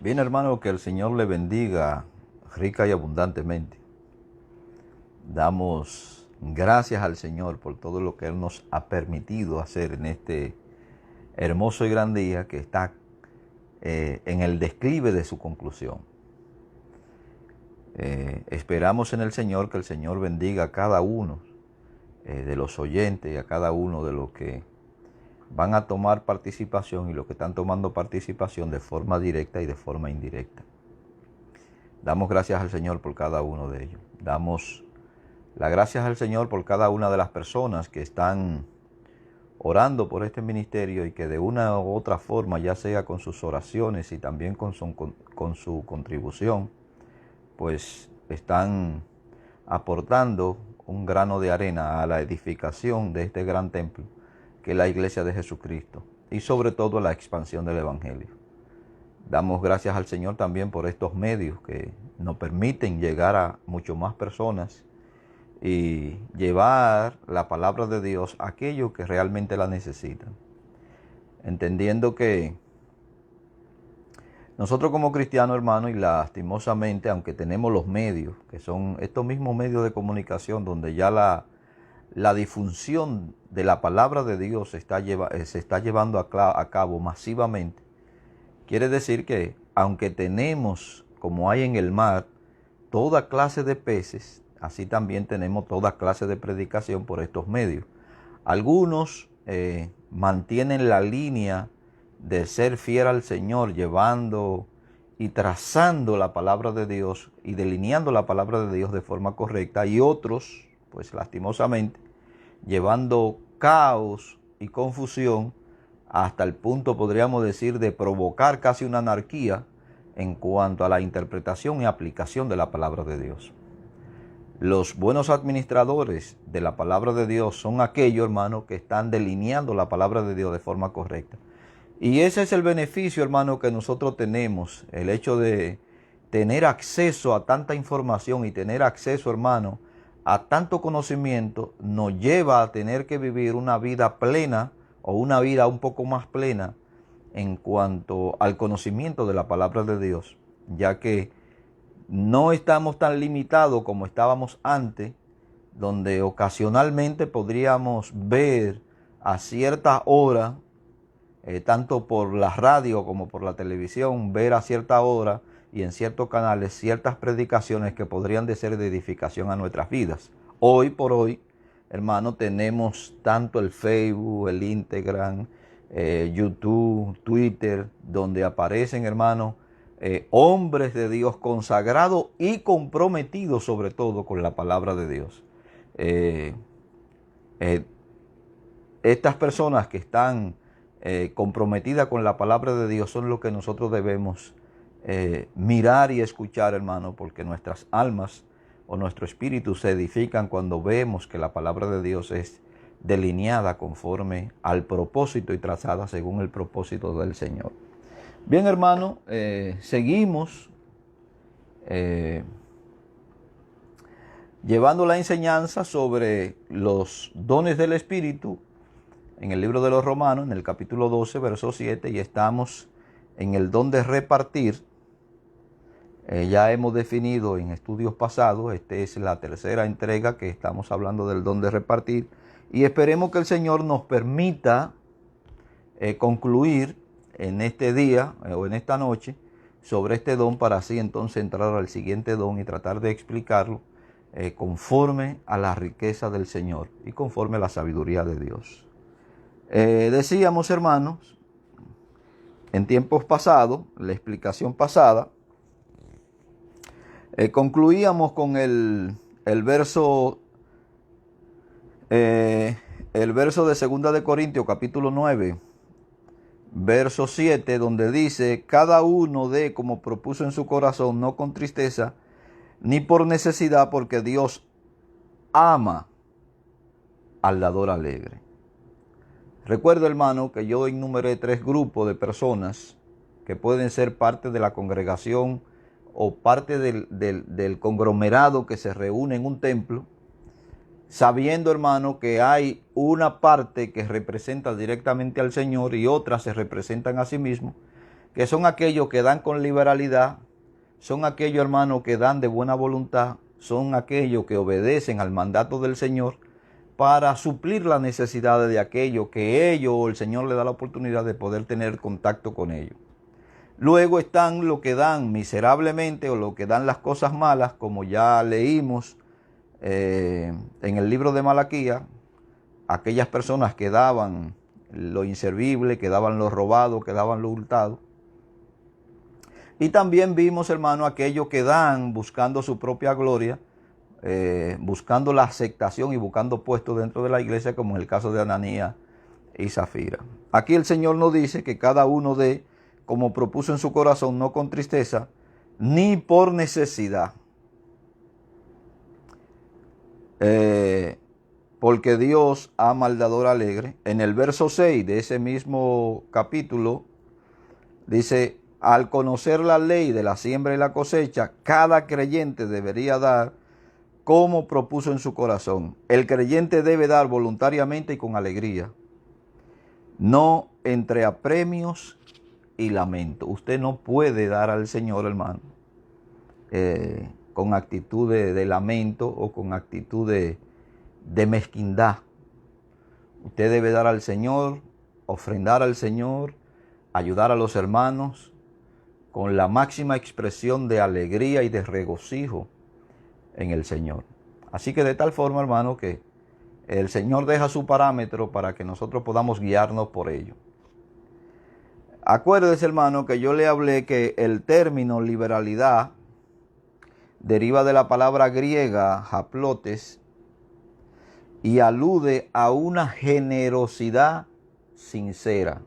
Bien, hermano, que el Señor le bendiga rica y abundantemente. Damos gracias al Señor por todo lo que Él nos ha permitido hacer en este hermoso y gran día que está en el declive de su conclusión. Esperamos en el Señor que el Señor bendiga a cada uno de los oyentes y a cada uno de los que van a tomar participación y los que están tomando participación de forma directa y de forma indirecta. Damos gracias al Señor por cada uno de ellos. Damos las gracias al Señor por cada una de las personas que están orando por este ministerio y que de una u otra forma, ya sea con sus oraciones y también con su contribución, pues están aportando un grano de arena a la edificación de este gran templo que es la Iglesia de Jesucristo y sobre todo a la expansión del Evangelio. Damos gracias al Señor también por estos medios que nos permiten llegar a mucho más personas y llevar la palabra de Dios a aquellos que realmente la necesitan. Entendiendo que nosotros como cristianos, hermanos, y lastimosamente, aunque tenemos los medios, que son estos mismos medios de comunicación donde ya la difusión de la palabra de Dios se está llevando a cabo masivamente, quiere decir que aunque tenemos, como hay en el mar, toda clase de peces, así también tenemos toda clase de predicación por estos medios. Algunos mantienen la línea de ser fiel al Señor, llevando y trazando la palabra de Dios y delineando la palabra de Dios de forma correcta, y otros, pues lastimosamente, llevando caos y confusión hasta el punto, podríamos decir, de provocar casi una anarquía en cuanto a la interpretación y aplicación de la palabra de Dios. Los buenos administradores de la palabra de Dios son aquellos, hermanos, que están delineando la palabra de Dios de forma correcta. Y ese es el beneficio, hermano, que nosotros tenemos, el hecho de tener acceso a tanta información y tener acceso, hermano, a tanto conocimiento, nos lleva a tener que vivir una vida plena o una vida un poco más plena en cuanto al conocimiento de la palabra de Dios, ya que no estamos tan limitados como estábamos antes, donde ocasionalmente podríamos ver a cierta hora, tanto por la radio como por la televisión, ver a cierta hora y en ciertos canales ciertas predicaciones que podrían de ser de edificación a nuestras vidas. Hoy por hoy, hermano, tenemos tanto el Facebook, el Instagram, YouTube, Twitter, donde aparecen, hermano, hombres de Dios consagrados y comprometidos sobre todo con la palabra de Dios. Estas personas que están comprometidas con la palabra de Dios son lo que nosotros debemos mirar y escuchar, hermano, porque nuestras almas o nuestro espíritu se edifican cuando vemos que la palabra de Dios es delineada conforme al propósito y trazada según el propósito del Señor. Bien, hermano, seguimos llevando la enseñanza sobre los dones del Espíritu en el libro de los Romanos, en el capítulo 12, verso 7, y estamos en el don de repartir. Ya hemos definido en estudios pasados, esta es la tercera entrega que estamos hablando del don de repartir, y esperemos que el Señor nos permita concluir en este día o en esta noche sobre este don, para así entonces entrar al siguiente don y tratar de explicarlo conforme a la riqueza del Señor y conforme a la sabiduría de Dios. Decíamos, hermanos, en tiempos pasados, la explicación pasada, concluíamos con el verso de 2 de Corintios capítulo 9, verso 7, donde dice: cada uno dé como propuso en su corazón, no con tristeza ni por necesidad, porque Dios ama al dador alegre. Recuerdo, hermano, que yo enumeré 3 grupos de personas que pueden ser parte de la congregación o parte del conglomerado que se reúne en un templo, sabiendo, hermano, que hay una parte que representa directamente al Señor y otras se representan a sí mismos, que son aquellos que dan con liberalidad, son aquellos, hermanos, que dan de buena voluntad, son aquellos que obedecen al mandato del Señor para suplir las necesidades de aquellos que ellos o el Señor le da la oportunidad de poder tener contacto con ellos. Luego están los que dan miserablemente o los que dan las cosas malas, como ya leímos en el libro de Malaquías, aquellas personas que daban lo inservible, que daban lo robado, que daban lo hurtado. Y también vimos, hermano, aquellos que dan buscando su propia gloria, buscando la aceptación y buscando puestos dentro de la iglesia, como en el caso de Ananías y Zafira. Aquí el Señor nos dice que cada uno dé como propuso en su corazón, no con tristeza, ni por necesidad. Porque Dios ama al dador alegre. En el verso 6 de ese mismo capítulo, dice, al conocer la ley de la siembra y la cosecha, cada creyente debería dar como propuso en su corazón. El creyente debe dar voluntariamente y con alegría, no entre apremios y lamento. Usted no puede dar al Señor, hermano, con actitud de lamento o con actitud de mezquindad. Usted debe dar al Señor, ofrendar al Señor, ayudar a los hermanos con la máxima expresión de alegría y de regocijo en el Señor. Así que de tal forma, hermano, que el Señor deja su parámetro para que nosotros podamos guiarnos por ello. Acuérdese, hermano, que yo le hablé que el término liberalidad deriva de la palabra griega haplotes y alude a una generosidad sincera.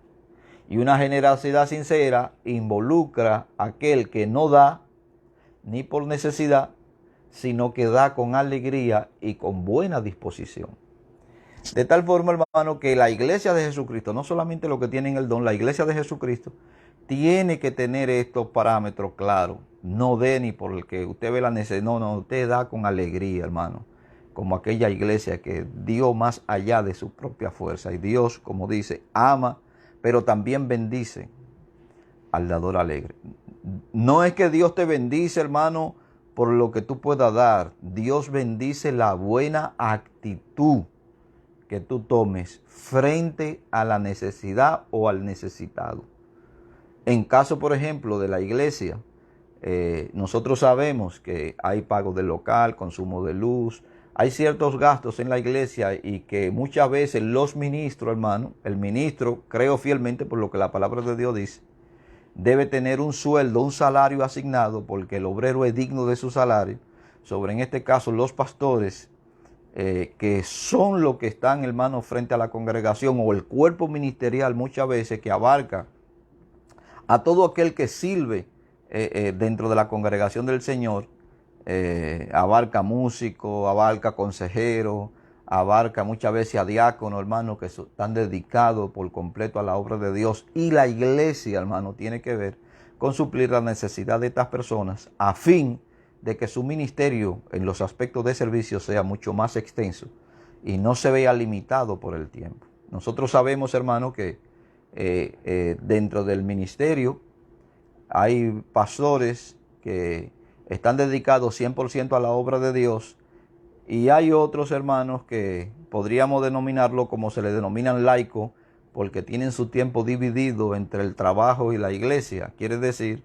Y una generosidad sincera involucra a aquel que no da ni por necesidad, sino que da con alegría y con buena disposición. De tal forma, hermano, que la iglesia de Jesucristo, no solamente los que tienen el don, la iglesia de Jesucristo tiene que tener estos parámetros claros. No dé ni por el que usted ve la necesidad, no, usted da con alegría, hermano. Como aquella iglesia que dio más allá de su propia fuerza. Y Dios, como dice, ama, pero también bendice al dador alegre. No es que Dios te bendice, hermano, por lo que tú puedas dar. Dios bendice la buena actitud que tú tomes frente a la necesidad o al necesitado. En caso, por ejemplo, de la iglesia, nosotros sabemos que hay pago del local, consumo de luz, hay ciertos gastos en la iglesia y que muchas veces los ministros, hermano, el ministro, creo fielmente por lo que la palabra de Dios dice, debe tener un sueldo, un salario asignado, porque el obrero es digno de su salario. Sobre, en este caso, los pastores, que son los que están, hermanos, frente a la congregación, o el cuerpo ministerial muchas veces que abarca a todo aquel que sirve dentro de la congregación del Señor, abarca músicos, abarca consejeros, abarca muchas veces a diáconos, hermanos, que están dedicados por completo a la obra de Dios. Y la iglesia, hermano, tiene que ver con suplir la necesidad de estas personas a fin de que su ministerio en los aspectos de servicio sea mucho más extenso y no se vea limitado por el tiempo. Nosotros sabemos, hermano, que dentro del ministerio hay pastores que están dedicados 100% a la obra de Dios y hay otros, hermanos, que podríamos denominarlo como se le denominan laicos, porque tienen su tiempo dividido entre el trabajo y la iglesia. Quiere decir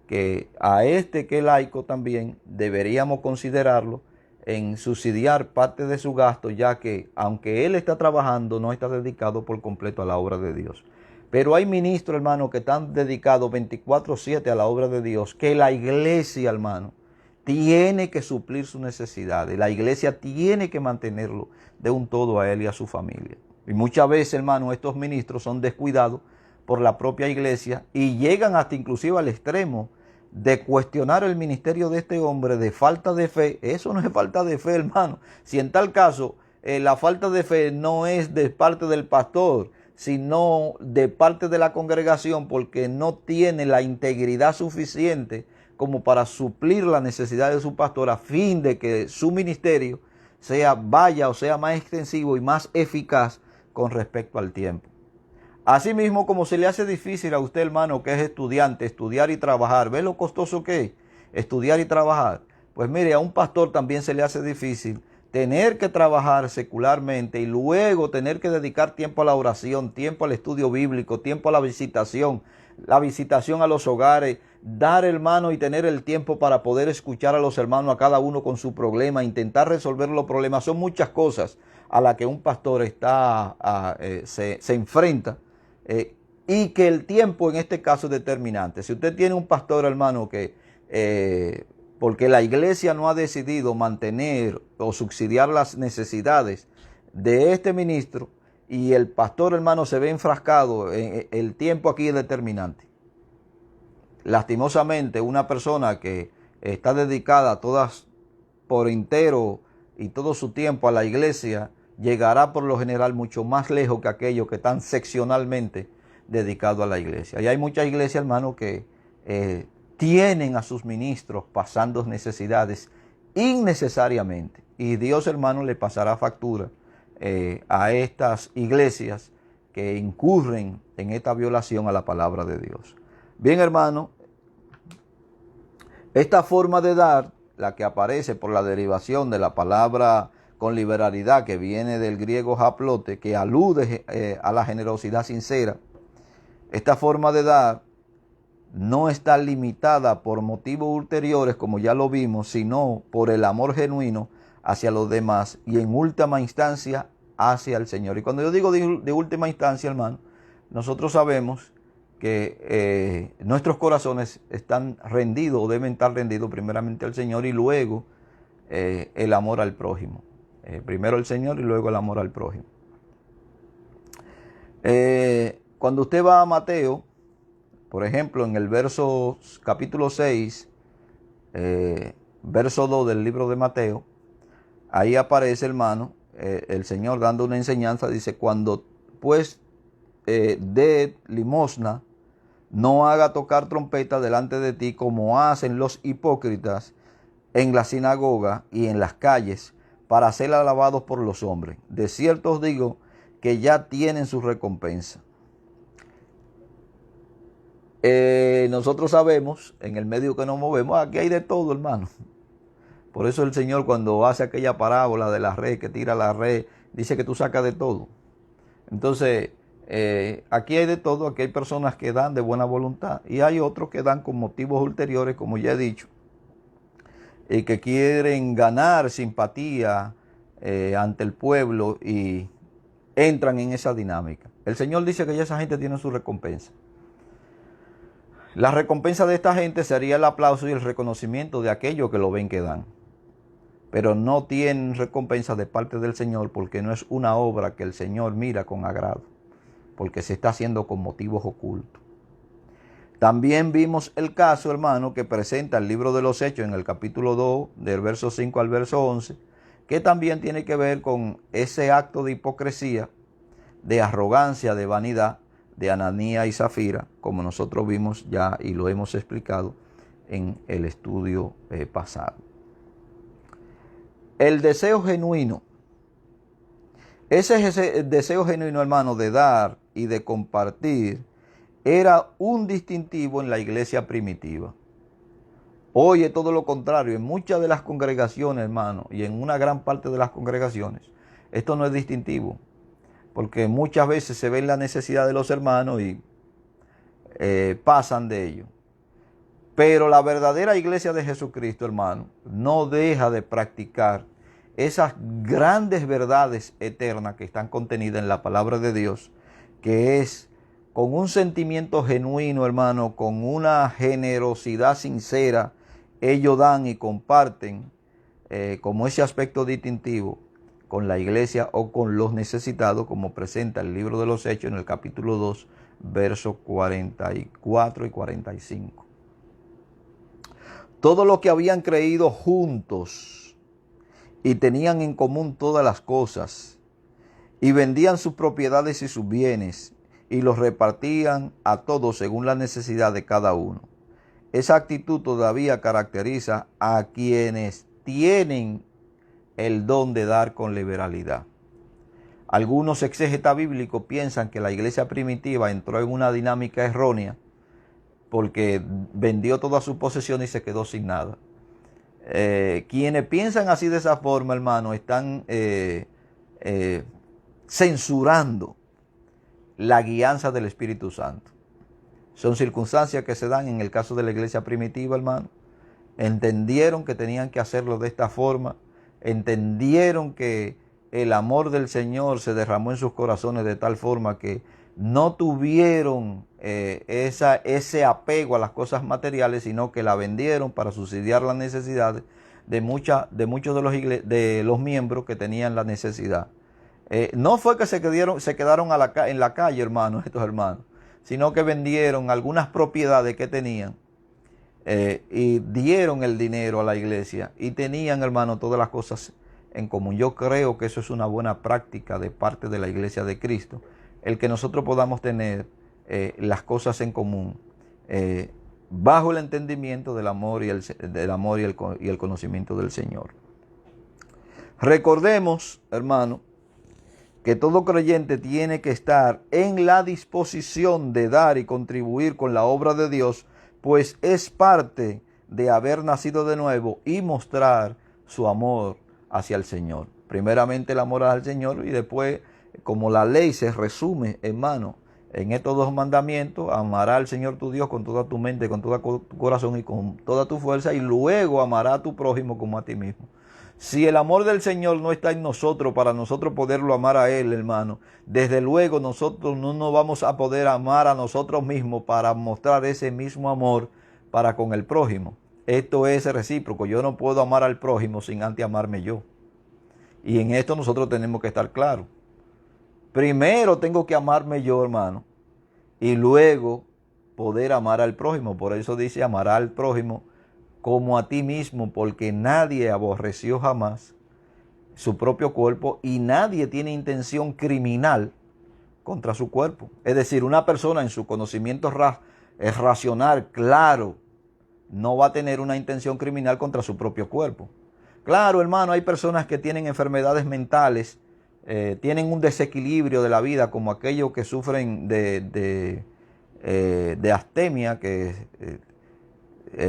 que a este que es laico también deberíamos considerarlo en subsidiar parte de su gasto, ya que aunque él está trabajando, no está dedicado por completo a la obra de Dios. Pero hay ministros, hermano, que están dedicados 24/7 a la obra de Dios, que la iglesia, hermano, tiene que suplir sus necesidades. La iglesia tiene que mantenerlo de un todo a él y a su familia. Y muchas veces, hermano, estos ministros son descuidados por la propia iglesia y llegan hasta inclusive al extremo de cuestionar el ministerio de este hombre de falta de fe. Eso no es falta de fe, hermano. Si en tal caso la falta de fe no es de parte del pastor, sino de parte de la congregación, porque no tiene la integridad suficiente como para suplir la necesidad de su pastor a fin de que su ministerio sea más extensivo y más eficaz con respecto al tiempo. Asimismo, como se le hace difícil a usted, hermano, que es estudiante, estudiar y trabajar, ¿ve lo costoso que es estudiar y trabajar? Pues mire, a un pastor también se le hace difícil tener que trabajar secularmente y luego tener que dedicar tiempo a la oración, tiempo al estudio bíblico, tiempo a la visitación a los hogares, dar, hermano, y tener el tiempo para poder escuchar a los hermanos, a cada uno con su problema, intentar resolver los problemas. Son muchas cosas a las que un pastor se enfrenta. Y que el tiempo en este caso es determinante. Si usted tiene un pastor, hermano, que porque la iglesia no ha decidido mantener o subsidiar las necesidades de este ministro y el pastor, hermano, se ve enfrascado, el tiempo aquí es determinante. Lastimosamente, una persona que está dedicada todas por entero y todo su tiempo a la iglesia, llegará por lo general mucho más lejos que aquellos que están seccionalmente dedicados a la iglesia. Y hay muchas iglesias, hermano, que tienen a sus ministros pasando necesidades innecesariamente. Y Dios, hermano, le pasará factura a estas iglesias que incurren en esta violación a la palabra de Dios. Bien, hermano, esta forma de dar, la que aparece por la derivación de la palabra con liberalidad, que viene del griego haplote, que alude a la generosidad sincera, esta forma de dar no está limitada por motivos ulteriores, como ya lo vimos, sino por el amor genuino hacia los demás y en última instancia hacia el Señor. Y cuando yo digo de última instancia, hermano, nosotros sabemos que nuestros corazones están rendidos o deben estar rendidos primeramente al Señor y luego el amor al prójimo. Primero el Señor y luego el amor al prójimo. Cuando usted va a Mateo, por ejemplo, en el capítulo 6, verso 2 del libro de Mateo, ahí aparece, hermano, el Señor dando una enseñanza, dice, cuando pues dé limosna, no haga tocar trompeta delante de ti como hacen los hipócritas en la sinagoga y en las calles para ser alabados por los hombres. De cierto os digo que ya tienen su recompensa. Nosotros sabemos, en el medio que nos movemos, aquí hay de todo, hermano. Por eso el Señor, cuando hace aquella parábola de la red, que tira la red, dice que tú sacas de todo. Entonces, aquí hay de todo. Aquí hay personas que dan de buena voluntad y hay otros que dan con motivos ulteriores, como ya he dicho, y que quieren ganar simpatía ante el pueblo y entran en esa dinámica. El Señor dice que ya esa gente tiene su recompensa. La recompensa de esta gente sería el aplauso y el reconocimiento de aquellos que lo ven que dan. Pero no tienen recompensa de parte del Señor porque no es una obra que el Señor mira con agrado, porque se está haciendo con motivos ocultos. También vimos el caso, hermano, que presenta el libro de los Hechos en el capítulo 2, del verso 5 al verso 11, que también tiene que ver con ese acto de hipocresía, de arrogancia, de vanidad, de Ananías y Zafira, como nosotros vimos ya y lo hemos explicado en el estudio pasado. El deseo genuino. Ese deseo genuino, hermano, de dar y de compartir era un distintivo en la iglesia primitiva. Hoy es todo lo contrario. En muchas de las congregaciones, hermano, y en una gran parte de las congregaciones, esto no es distintivo. Porque muchas veces se ve la necesidad de los hermanos y pasan de ello. Pero la verdadera iglesia de Jesucristo, hermano, no deja de practicar esas grandes verdades eternas que están contenidas en la palabra de Dios, que es con un sentimiento genuino, hermano, con una generosidad sincera, ellos dan y comparten como ese aspecto distintivo con la iglesia o con los necesitados, como presenta el libro de los Hechos en el capítulo 2, versos 44 y 45. Todo lo que habían creído juntos y tenían en común todas las cosas, y vendían sus propiedades y sus bienes, y los repartían a todos según la necesidad de cada uno. Esa actitud todavía caracteriza a quienes tienen el don de dar con liberalidad. Algunos exégetas bíblicos piensan que la iglesia primitiva entró en una dinámica errónea porque vendió toda su posesión y se quedó sin nada. Quienes piensan así de esa forma, hermano, están censurando la guianza del Espíritu Santo. Son circunstancias que se dan en el caso de la iglesia primitiva, hermano. Entendieron que tenían que hacerlo de esta forma. Entendieron que el amor del Señor se derramó en sus corazones de tal forma que no tuvieron ese apego a las cosas materiales, sino que la vendieron para subsidiar las necesidades de muchos de los miembros que tenían la necesidad. No fue que se quedaron en la calle, hermanos, estos hermanos, sino que vendieron algunas propiedades que tenían y dieron el dinero a la iglesia y tenían, hermano, todas las cosas en común. Yo creo que eso es una buena práctica de parte de la iglesia de Cristo, el que nosotros podamos tener las cosas en común bajo el entendimiento del amor y el conocimiento del Señor. Recordemos, hermano, que todo creyente tiene que estar en la disposición de dar y contribuir con la obra de Dios, pues es parte de haber nacido de nuevo y mostrar su amor hacia el Señor. Primeramente el amor al Señor y después, como la ley se resume, hermano, en estos dos mandamientos: amará al Señor tu Dios con toda tu mente, con todo tu corazón y con toda tu fuerza, y luego amará a tu prójimo como a ti mismo. Si el amor del Señor no está en nosotros para nosotros poderlo amar a Él, hermano, desde luego nosotros no nos vamos a poder amar a nosotros mismos para mostrar ese mismo amor para con el prójimo. Esto es recíproco. Yo no puedo amar al prójimo sin antes amarme yo. Y en esto nosotros tenemos que estar claros. Primero tengo que amarme yo, hermano, y luego poder amar al prójimo. Por eso dice: amará al prójimo como a ti mismo, porque nadie aborreció jamás su propio cuerpo y nadie tiene intención criminal contra su cuerpo. Es decir, una persona en su conocimiento racional, claro, no va a tener una intención criminal contra su propio cuerpo. Claro, hermano, hay personas que tienen enfermedades mentales, tienen un desequilibrio de la vida, como aquellos que sufren de astemia, que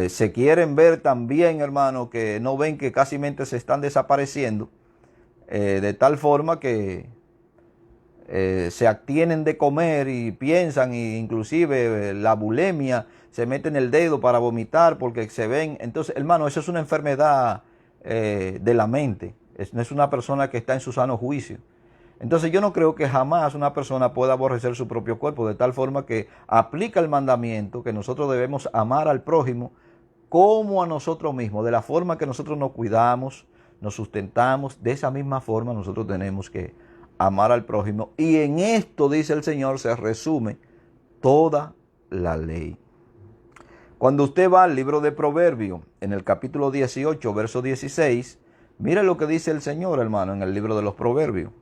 se quieren ver también, hermano, que no ven que casi se están desapareciendo, de tal forma que se abstienen de comer y piensan, e inclusive la bulimia, se meten el dedo para vomitar porque se ven. Entonces, hermano, eso es una enfermedad de la mente, no es una persona que está en su sano juicio. Entonces yo no creo que jamás una persona pueda aborrecer su propio cuerpo, de tal forma que aplica el mandamiento que nosotros debemos amar al prójimo como a nosotros mismos. De la forma que nosotros nos cuidamos, nos sustentamos, de esa misma forma nosotros tenemos que amar al prójimo. Y en esto, dice el Señor, se resume toda la ley. Cuando usted va al libro de Proverbios, en el capítulo 18, verso 16, mire lo que dice el Señor, hermano, en el libro de los Proverbios.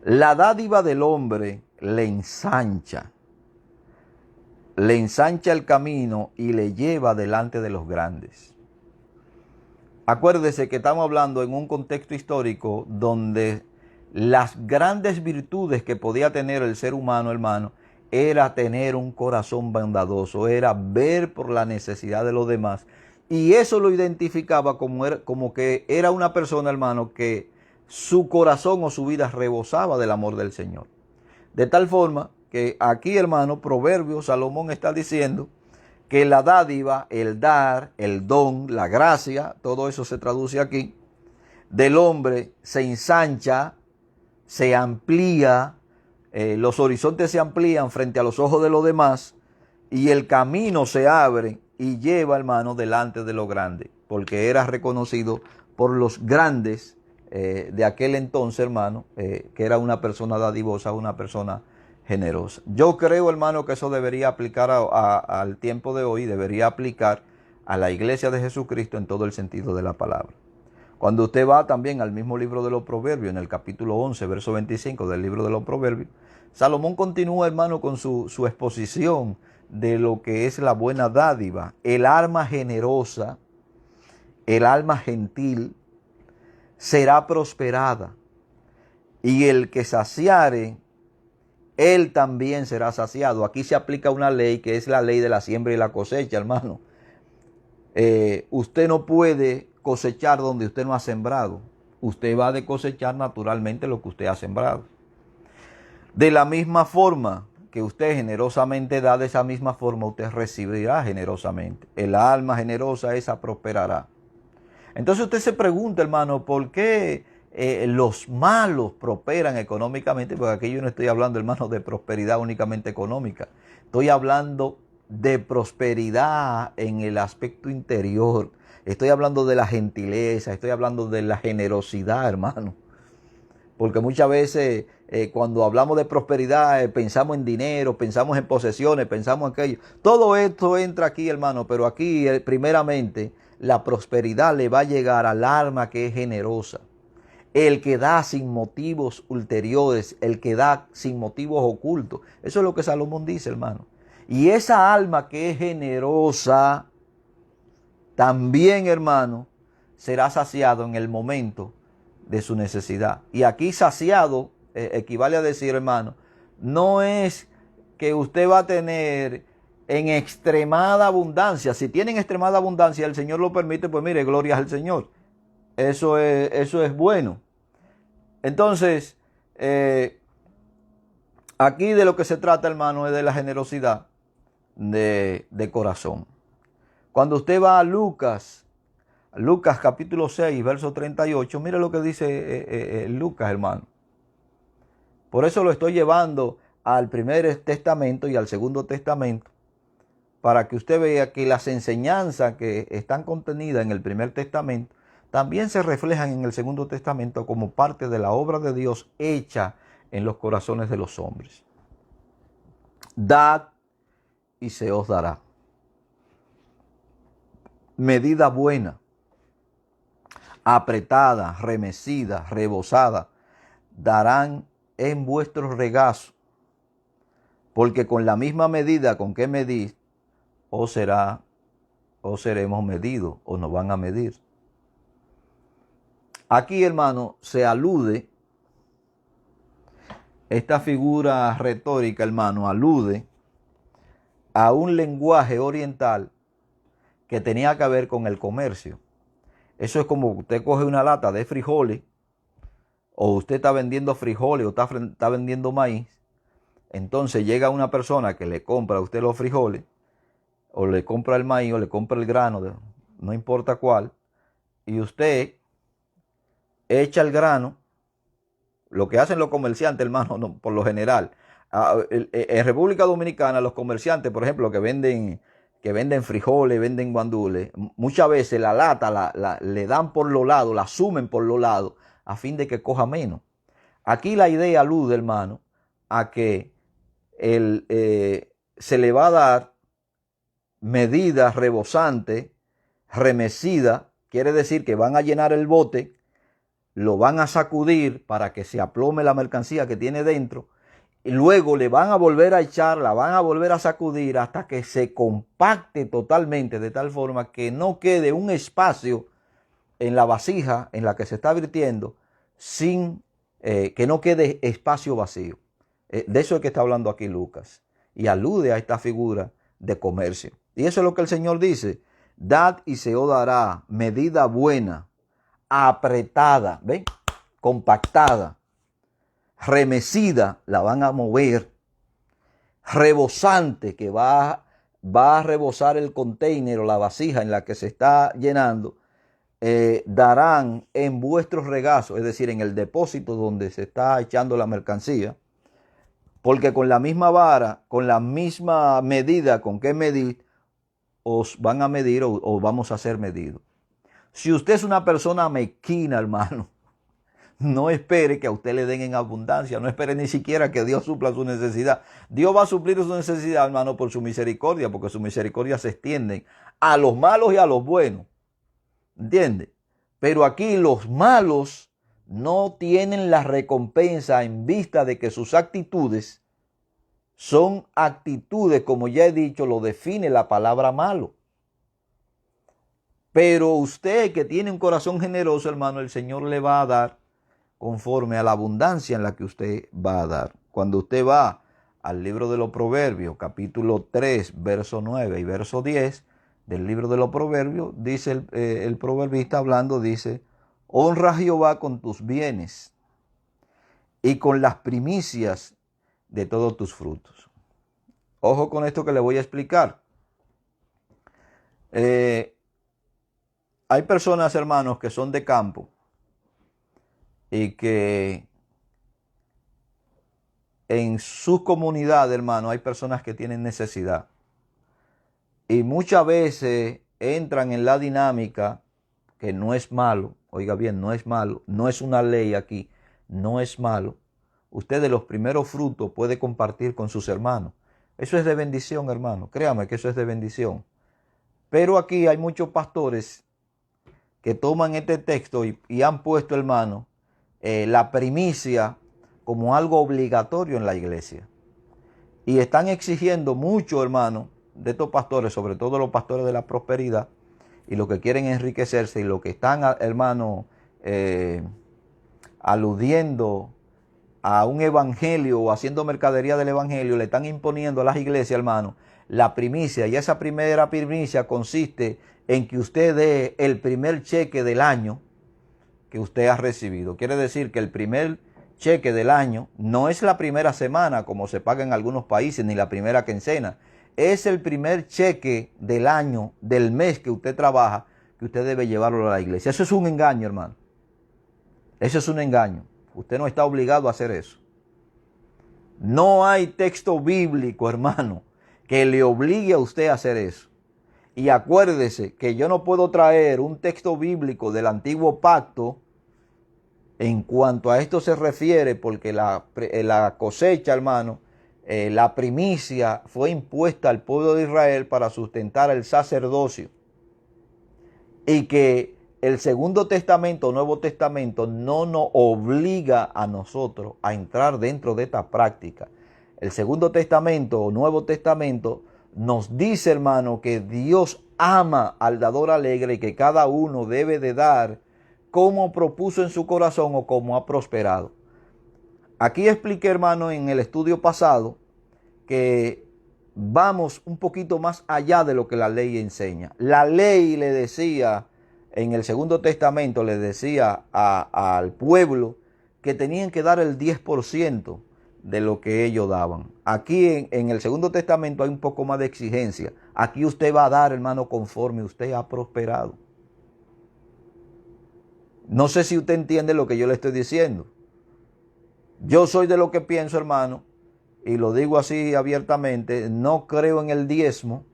La dádiva del hombre le ensancha el camino y le lleva delante de los grandes. Acuérdese que estamos hablando en un contexto histórico donde las grandes virtudes que podía tener el ser humano, hermano, era tener un corazón bondadoso, era ver por la necesidad de los demás. Y eso lo identificaba como que era una persona, hermano, que su corazón o su vida rebosaba del amor del Señor. De tal forma que aquí, hermano, Proverbios, Salomón está diciendo que la dádiva, el dar, el don, la gracia, todo eso se traduce aquí, del hombre se ensancha, se amplía, los horizontes se amplían frente a los ojos de los demás y el camino se abre y lleva, hermano, delante de lo grande, porque era reconocido por los grandes de aquel entonces, hermano, que era una persona dadivosa, una persona generosa. Yo creo, hermano, que eso debería aplicar al tiempo de hoy, debería aplicar a la iglesia de Jesucristo en todo el sentido de la palabra. Cuando usted va también al mismo libro de los Proverbios, en el capítulo 11, verso 25 del libro de los Proverbios, Salomón continúa, hermano, con su exposición de lo que es la buena dádiva, el alma generosa, el alma gentil, será prosperada. Y el que saciare, él también será saciado. Aquí se aplica una ley que es la ley de la siembra y la cosecha, hermano. Usted no puede cosechar donde usted no ha sembrado. Usted va a cosechar naturalmente lo que usted ha sembrado. De la misma forma que usted generosamente da, de esa misma forma usted recibirá generosamente. El alma generosa, esa prosperará. Entonces usted se pregunta, hermano, ¿por qué los malos prosperan económicamente? Porque aquí yo no estoy hablando, hermano, de prosperidad únicamente económica. Estoy hablando de prosperidad en el aspecto interior. Estoy hablando de la gentileza, estoy hablando de la generosidad, hermano. Porque muchas veces cuando hablamos de prosperidad pensamos en dinero, pensamos en posesiones, pensamos en aquello. Todo esto entra aquí, hermano, pero aquí primeramente la prosperidad le va a llegar al alma que es generosa. El que da sin motivos ulteriores, el que da sin motivos ocultos. Eso es lo que Salomón dice, hermano. Y esa alma que es generosa, también, hermano, será saciado en el momento de su necesidad. Y aquí saciado equivale a decir, hermano, no es que usted va a tener en extremada abundancia. Si tiene en extremada abundancia, el Señor lo permite, pues mire, gloria al Señor. Eso es bueno. Entonces, aquí de lo que se trata, hermano, es de la generosidad de corazón. Cuando usted va a Lucas capítulo 6, verso 38, mire lo que dice Lucas, hermano. Por eso lo estoy llevando al primer testamento y al segundo testamento, para que usted vea que las enseñanzas que están contenidas en el primer testamento también se reflejan en el segundo testamento como parte de la obra de Dios hecha en los corazones de los hombres. Dad y se os dará. Medida buena, apretada, remecida, rebosada, darán en vuestro regazo, porque con la misma medida con que medís, o seremos medidos, o nos van a medir. Aquí, hermano, se alude, esta figura retórica, hermano, alude a un lenguaje oriental que tenía que ver con el comercio. Eso es como usted coge una lata de frijoles, o usted está vendiendo frijoles, o está vendiendo maíz. Entonces llega una persona que le compra a usted los frijoles, o le compra el maíz, o le compra el grano, no importa cuál, y usted echa el grano. Lo que hacen los comerciantes, hermano, no, por lo general. En República Dominicana, los comerciantes, por ejemplo, que venden frijoles, venden guandules, muchas veces la lata le dan por los lados, la sumen por los lados, a fin de que coja menos. Aquí la idea alude, hermano, a que se le va a dar medida rebosante, remecida, quiere decir que van a llenar el bote, lo van a sacudir para que se aplome la mercancía que tiene dentro, y luego le van a volver a echar, la van a volver a sacudir hasta que se compacte totalmente, de tal forma que no quede un espacio en la vasija en la que se está virtiendo, sin que no quede espacio vacío. De eso es que está hablando aquí Lucas, y alude a esta figura de comercio. Y eso es lo que el Señor dice: dad y se os dará, medida buena, apretada, ¿ven? Compactada, remecida, la van a mover, rebosante, que va a rebosar el container o la vasija en la que se está llenando, darán en vuestros regazos, es decir, en el depósito donde se está echando la mercancía, porque con la misma vara, con la misma medida con que medir, os van a medir o vamos a ser medidos. Si usted es una persona mezquina, hermano, no espere que a usted le den en abundancia, no espere ni siquiera que Dios supla su necesidad. Dios va a suplir su necesidad, hermano, por su misericordia, porque su misericordia se extiende a los malos y a los buenos. ¿Entiende? Pero aquí los malos no tienen la recompensa en vista de que sus actitudes son actitudes, como ya he dicho, lo define la palabra malo. Pero usted que tiene un corazón generoso, hermano, el Señor le va a dar conforme a la abundancia en la que usted va a dar. Cuando usted va al libro de los Proverbios, capítulo 3, verso 9 y verso 10 del libro de los Proverbios, dice el proverbista hablando, dice: honra a Jehová con tus bienes y con las primicias de todos tus frutos. Ojo con esto que le voy a explicar. Hay personas, hermanos, que son de campo y que en su comunidad, hermano, hay personas que tienen necesidad. Y muchas veces entran en la dinámica, que no es malo, oiga bien, no es malo, no es una ley aquí, no es malo. Usted de los primeros frutos puede compartir con sus hermanos. Eso es de bendición, hermano, créame que eso es de bendición. Pero aquí hay muchos pastores que toman este texto y han puesto, hermano, la primicia como algo obligatorio en la iglesia. Y están exigiendo mucho, hermano, de estos pastores, sobre todo los pastores de la prosperidad, y los que quieren enriquecerse, y los que están, hermano, aludiendo a un evangelio o haciendo mercadería del evangelio, le están imponiendo a las iglesias, hermano, la primicia. Y esa primera primicia consiste en que usted dé el primer cheque del año que usted ha recibido. Quiere decir que el primer cheque del año no es la primera semana como se paga en algunos países, ni la primera quincena. Es el primer cheque del año, del mes que usted trabaja, que usted debe llevarlo a la iglesia. Eso es un engaño, hermano. Eso es un engaño. Usted no está obligado a hacer eso. No hay texto bíblico, hermano, que le obligue a usted a hacer eso. Y acuérdese que yo no puedo traer un texto bíblico del antiguo pacto en cuanto a esto se refiere, porque la cosecha, hermano, la primicia fue impuesta al pueblo de Israel para sustentar el sacerdocio. Y que el Segundo Testamento o Nuevo Testamento no nos obliga a nosotros a entrar dentro de esta práctica. El Segundo Testamento o Nuevo Testamento nos dice, hermano, que Dios ama al dador alegre y que cada uno debe de dar como propuso en su corazón o como ha prosperado. Aquí expliqué, hermano, en el estudio pasado que vamos un poquito más allá de lo que la ley enseña. La ley le decía, en el Segundo Testamento le decía al pueblo que tenían que dar el 10% de lo que ellos daban. Aquí en el Segundo Testamento hay un poco más de exigencia. Aquí usted va a dar, hermano, conforme usted ha prosperado. No sé si usted entiende lo que yo le estoy diciendo. Yo soy de lo que pienso, hermano, y lo digo así abiertamente, no creo en el diezmo,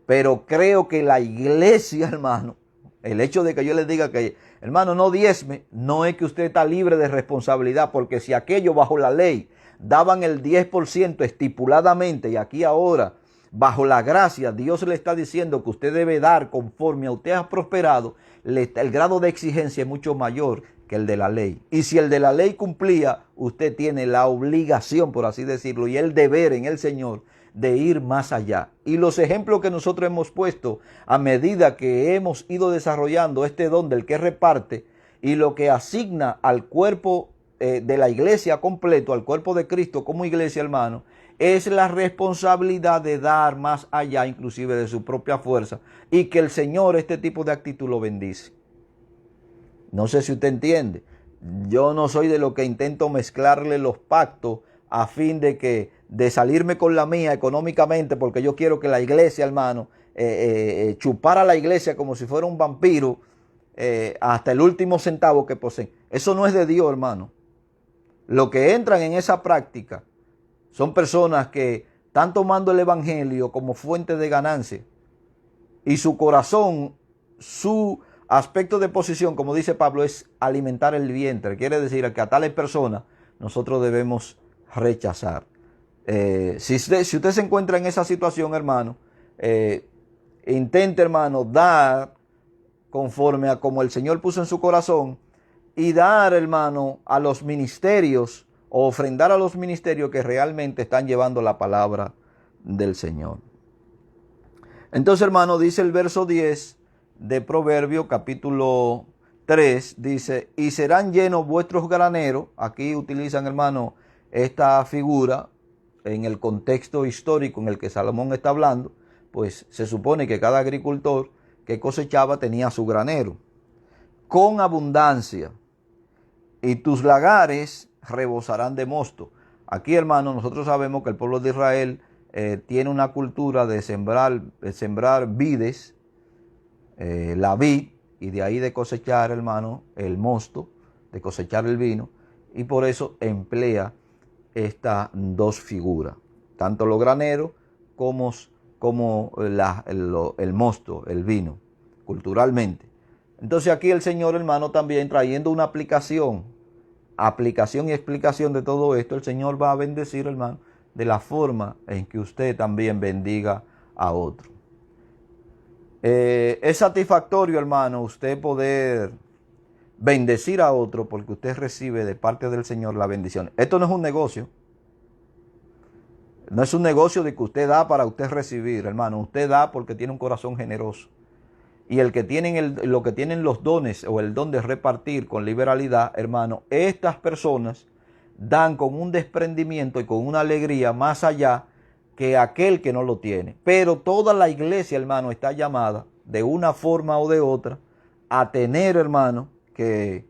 pero creo que la iglesia, hermano, el hecho de que yo les diga que, hermano, no diezme, no es que usted está libre de responsabilidad, porque si aquello bajo la ley daban el 10% estipuladamente y aquí ahora, bajo la gracia, Dios le está diciendo que usted debe dar conforme a usted ha prosperado, el grado de exigencia es mucho mayor que el de la ley. Y si el de la ley cumplía, usted tiene la obligación, por así decirlo, y el deber en el Señor de ir más allá. Y los ejemplos que nosotros hemos puesto a medida que hemos ido desarrollando este don del que reparte y lo que asigna al cuerpo de la iglesia completo, al cuerpo de Cristo como iglesia, hermano, es la responsabilidad de dar más allá inclusive de su propia fuerza y que el Señor este tipo de actitud lo bendice. No sé si usted entiende. Yo no soy de lo que intento mezclarle los pactos a fin de salirme con la mía económicamente, porque yo quiero que la iglesia, hermano, chupar a la iglesia como si fuera un vampiro hasta el último centavo que poseen. Eso no es de Dios, hermano. Lo que entran en esa práctica son personas que están tomando el evangelio como fuente de ganancia y su corazón, su aspecto de posición, como dice Pablo, es alimentar el vientre. Quiere decir que a tales personas nosotros debemos rechazar. Si usted se encuentra en esa situación, hermano, intente, hermano, dar conforme a como el Señor puso en su corazón y dar, hermano, a los ministerios o ofrendar a los ministerios que realmente están llevando la palabra del Señor. Entonces, hermano, dice el verso 10 de Proverbio capítulo 3 dice, y serán llenos vuestros graneros. Aquí utilizan, hermano, esta figura en el contexto histórico en el que Salomón está hablando. Pues se supone que cada agricultor que cosechaba tenía su granero con abundancia, y tus lagares rebosarán de mosto. Aquí, hermano, nosotros sabemos que el pueblo de Israel tiene una cultura de sembrar vides, la vid, y de ahí de cosechar, hermano, el mosto, de cosechar el vino, y por eso emplea estas dos figuras, tanto los graneros como el mosto, el vino, culturalmente. Entonces aquí el Señor, hermano, también trayendo una aplicación y explicación de todo esto, el Señor va a bendecir, hermano, de la forma en que usted también bendiga a otro. Es satisfactorio, hermano, usted poder bendecir a otro porque usted recibe de parte del Señor la bendición. Esto no es un negocio. No es un negocio de que usted da para usted recibir, hermano. Usted da porque tiene un corazón generoso. Y el que tienen lo que tienen los dones o el don de repartir con liberalidad, hermano, estas personas dan con un desprendimiento y con una alegría más allá que aquel que no lo tiene. Pero toda la iglesia, hermano, está llamada de una forma o de otra a tener, hermano, que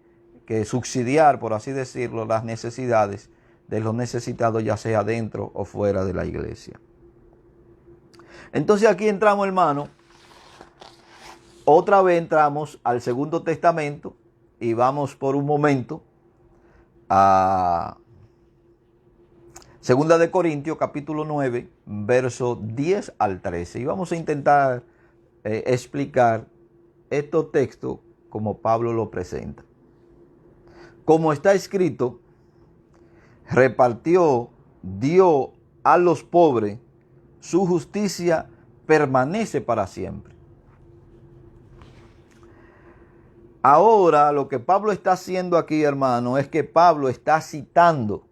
subsidiar, por así decirlo, las necesidades de los necesitados, ya sea dentro o fuera de la iglesia. Entonces aquí entramos, hermano, otra vez entramos al Segundo Testamento y vamos por un momento a Segunda de Corintios, capítulo 9, verso 10 al 13. Y vamos a intentar explicar estos textos como Pablo lo presenta. Como está escrito, repartió, dio a los pobres, su justicia permanece para siempre. Ahora lo que Pablo está haciendo aquí, hermano, es que Pablo está citando.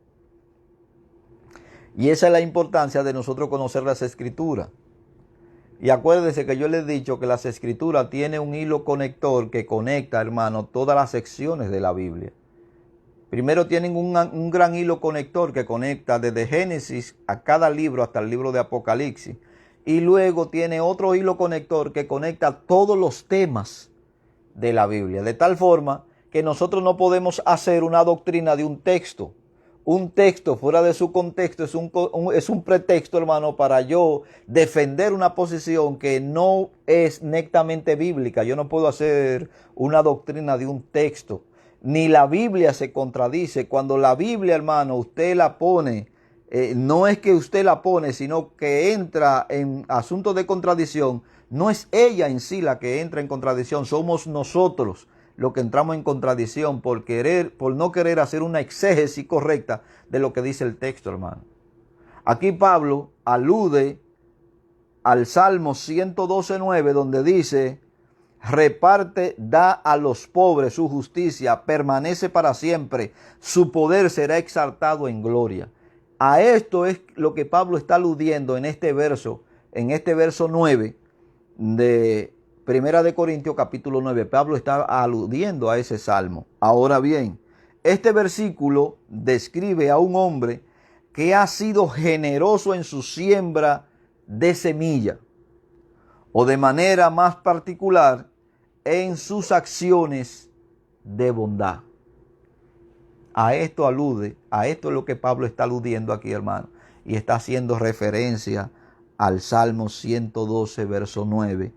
Y esa es la importancia de nosotros conocer las Escrituras. Y acuérdense que yo les he dicho que las Escrituras tienen un hilo conector que conecta, hermano, todas las secciones de la Biblia. Primero tienen un gran hilo conector que conecta desde Génesis a cada libro hasta el libro de Apocalipsis. Y luego tiene otro hilo conector que conecta todos los temas de la Biblia. De tal forma que nosotros no podemos hacer una doctrina de un texto. Un texto fuera de su contexto es un pretexto, hermano, para yo defender una posición que no es netamente bíblica. Yo no puedo hacer una doctrina de un texto. Ni la Biblia se contradice. Cuando la Biblia, hermano, usted la pone, no es que usted la pone, sino que entra en asuntos de contradicción. No es ella en sí la que entra en contradicción, somos nosotros los que entramos en contradicción por no querer hacer una exégesis correcta de lo que dice el texto, hermano. Aquí Pablo alude al Salmo 112:9, donde dice, reparte, da a los pobres, su justicia permanece para siempre, su poder será exaltado en gloria. A esto es lo que Pablo está aludiendo en este verso 9 de Primera de Corintios capítulo 9. Pablo está aludiendo a ese salmo. Ahora bien, este versículo describe a un hombre que ha sido generoso en su siembra de semilla, o de manera más particular en sus acciones de bondad. A esto alude, a esto es lo que Pablo está aludiendo aquí, hermano, y está haciendo referencia al Salmo 112, verso 9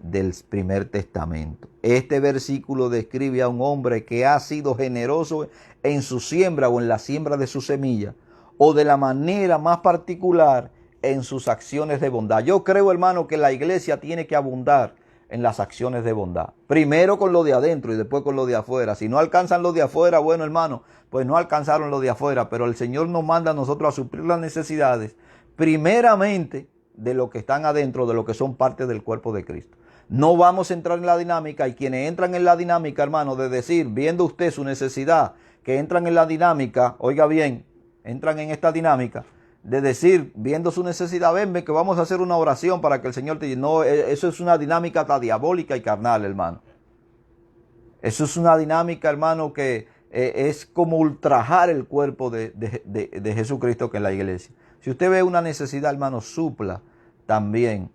del Primer Testamento. Este versículo describe a un hombre que ha sido generoso en su siembra o en la siembra de su semilla, o de la manera más particular en sus acciones de bondad. Yo creo, hermano, que la iglesia tiene que abundar en las acciones de bondad. Primero con lo de adentro y después con lo de afuera. Si no alcanzan lo de afuera, bueno, hermano, pues no alcanzaron lo de afuera, pero el Señor nos manda a nosotros a suplir las necesidades primeramente de lo que están adentro, de lo que son parte del cuerpo de Cristo. No vamos a entrar en la dinámica, y quienes entran en la dinámica, hermano, de decir, viendo usted su necesidad, que entran en la dinámica, oiga bien, entran en esta dinámica de decir, viendo su necesidad, venme que vamos a hacer una oración para que el Señor te diga. No, eso es una dinámica hasta diabólica y carnal, hermano. Eso es una dinámica, hermano, que es como ultrajar el cuerpo de Jesucristo, que es la iglesia. Si usted ve una necesidad, hermano, supla también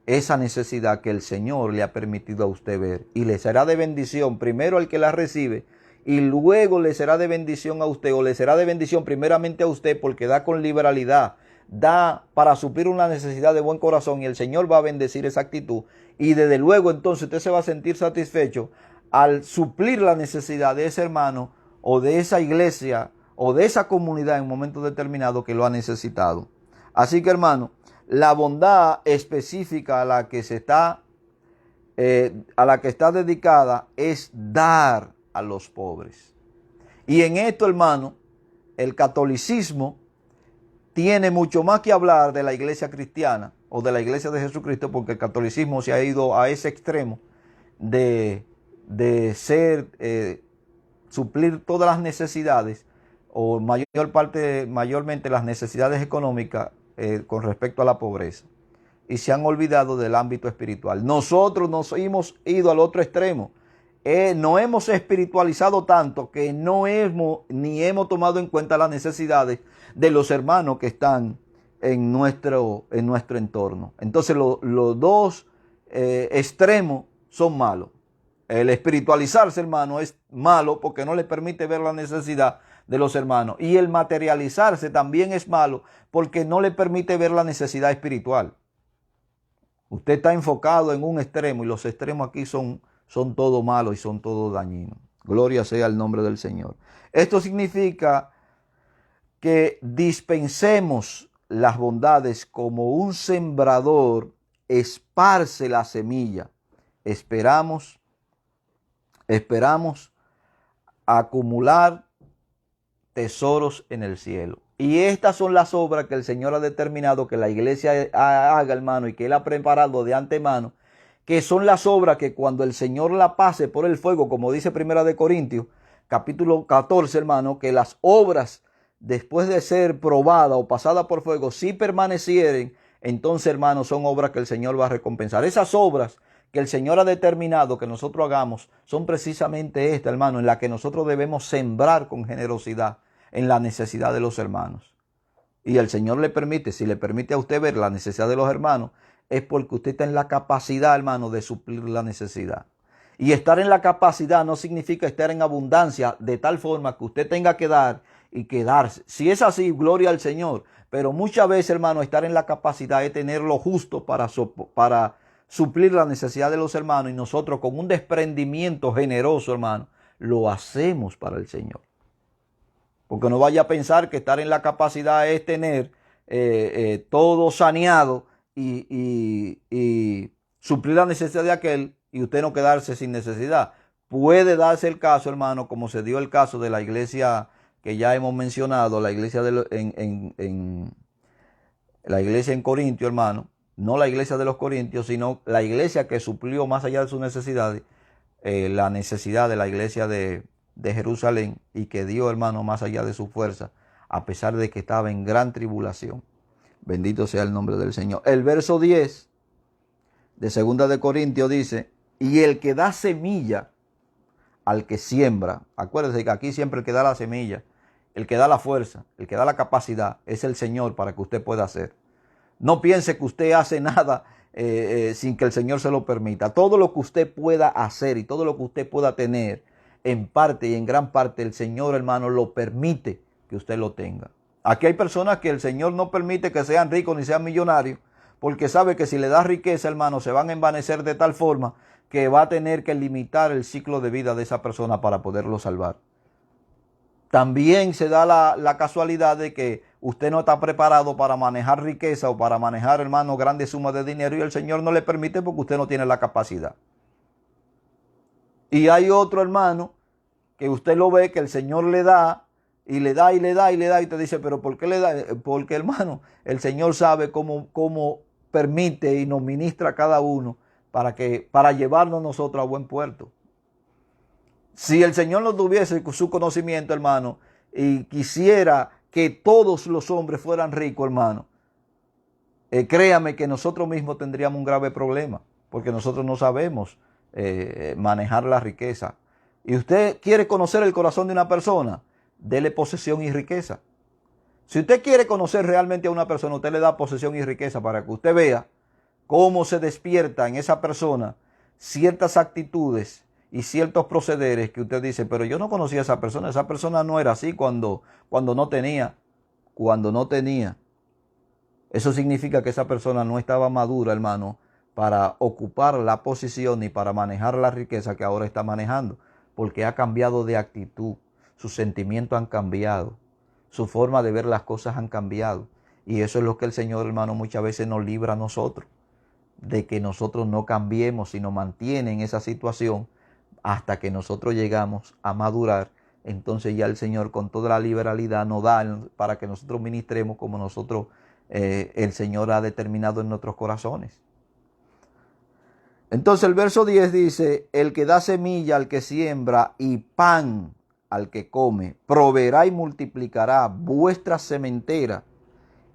esa necesidad que el Señor le ha permitido a usted ver. Y le será de bendición primero al que la recibe, y luego le será de bendición a usted, o le será de bendición primeramente a usted porque da con liberalidad, da para suplir una necesidad de buen corazón, y el Señor va a bendecir esa actitud. Y desde luego entonces usted se va a sentir satisfecho al suplir la necesidad de ese hermano o de esa iglesia o de esa comunidad en un momento determinado que lo ha necesitado. Así que, hermano, la bondad específica a la que está dedicada es dar a los pobres. Y en esto, hermano, el catolicismo tiene mucho más que hablar de la iglesia cristiana o de la iglesia de Jesucristo, porque el catolicismo se ha ido a ese extremo de suplir todas las necesidades, o mayormente las necesidades económicas con respecto a la pobreza, y se han olvidado del ámbito espiritual. Nosotros nos hemos ido al otro extremo. Nos hemos espiritualizado tanto que no hemos tomado en cuenta las necesidades de los hermanos que están en nuestro entorno. Entonces los dos extremos son malos. El espiritualizarse, hermano, es malo porque no le permite ver la necesidad de los hermanos. Y el materializarse también es malo porque no le permite ver la necesidad espiritual. Usted está enfocado en un extremo, y los extremos aquí son todo malos y son todo dañinos. Gloria sea el nombre del Señor. Esto significa que dispensemos las bondades como un sembrador esparce la semilla. Esperamos acumular tesoros en el cielo. Y estas son las obras que el Señor ha determinado que la iglesia haga, hermano, y que Él ha preparado de antemano, que son las obras que cuando el Señor la pase por el fuego, como dice Primera de Corintios, capítulo 14, hermano, que las obras después de ser probadas o pasadas por fuego, si permanecieren, entonces, hermano, son obras que el Señor va a recompensar. Esas obras que el Señor ha determinado que nosotros hagamos son precisamente estas, hermano, en las que nosotros debemos sembrar con generosidad en la necesidad de los hermanos. Y el Señor le permite, si le permite a usted ver la necesidad de los hermanos, es porque usted está en la capacidad, hermano, de suplir la necesidad. Y estar en la capacidad no significa estar en abundancia de tal forma que usted tenga que dar y quedarse. Si es así, gloria al Señor. Pero muchas veces, hermano, estar en la capacidad es tener lo justo para suplir la necesidad de los hermanos, y nosotros con un desprendimiento generoso, hermano, lo hacemos para el Señor. Porque no vaya a pensar que estar en la capacidad es tener todo saneado y suplir la necesidad de aquel, y usted no quedarse sin necesidad. Puede darse el caso, hermano, como se dio el caso de la iglesia que ya hemos mencionado, la iglesia la iglesia en Corintio, hermano. No la iglesia de los Corintios, sino la iglesia que suplió más allá de sus necesidades, la necesidad de la iglesia de Jerusalén, y que dio, hermano, más allá de su fuerza, a pesar de que estaba en gran tribulación. Bendito sea el nombre del Señor. El verso 10 de 2 de Corintios dice: y el que da semilla al que siembra. Acuérdense que aquí siempre el que da la semilla, el que da la fuerza, el que da la capacidad, es el Señor para que usted pueda hacer. No piense que usted hace nada sin que el Señor se lo permita. Todo lo que usted pueda hacer y todo lo que usted pueda tener, en parte y en gran parte, el Señor, hermano, lo permite que usted lo tenga. Aquí hay personas que el Señor no permite que sean ricos ni sean millonarios, porque sabe que si le da riqueza, hermano, se van a envanecer de tal forma que va a tener que limitar el ciclo de vida de esa persona para poderlo salvar. También se da la casualidad de que usted no está preparado para manejar riqueza o para manejar, hermano, grandes sumas de dinero, y el Señor no le permite porque usted no tiene la capacidad. Y hay otro hermano que usted lo ve que el Señor le da y le da y le da y le da, y te dice: pero ¿por qué le da? Porque, hermano, el Señor sabe cómo permite y nos ministra a cada uno para llevarnos nosotros a buen puerto. Si el Señor no tuviese su conocimiento, hermano, y quisiera que todos los hombres fueran ricos, hermano, créame que nosotros mismos tendríamos un grave problema, porque nosotros no sabemos manejar la riqueza. y usted quiere conocer el corazón de una persona, dele posesión y riqueza. Si usted quiere conocer realmente a una persona, usted le da posesión y riqueza para que usted vea cómo se despierta en esa persona ciertas actitudes y ciertos procederes que usted dice, pero yo no conocía a esa persona no era así cuando no tenía. Eso significa que esa persona no estaba madura, hermano, para ocupar la posición ni para manejar la riqueza que ahora está manejando, porque ha cambiado de actitud, sus sentimientos han cambiado, su forma de ver las cosas han cambiado. Y eso es lo que el Señor, hermano, muchas veces nos libra a nosotros, de que nosotros no cambiemos, sino mantiene en esa situación hasta que nosotros llegamos a madurar. Entonces ya el Señor con toda la liberalidad nos da para que nosotros ministremos como nosotros el Señor ha determinado en nuestros corazones. Entonces el verso 10 dice, el que da semilla al que siembra y pan al que come, proveerá y multiplicará vuestra sementera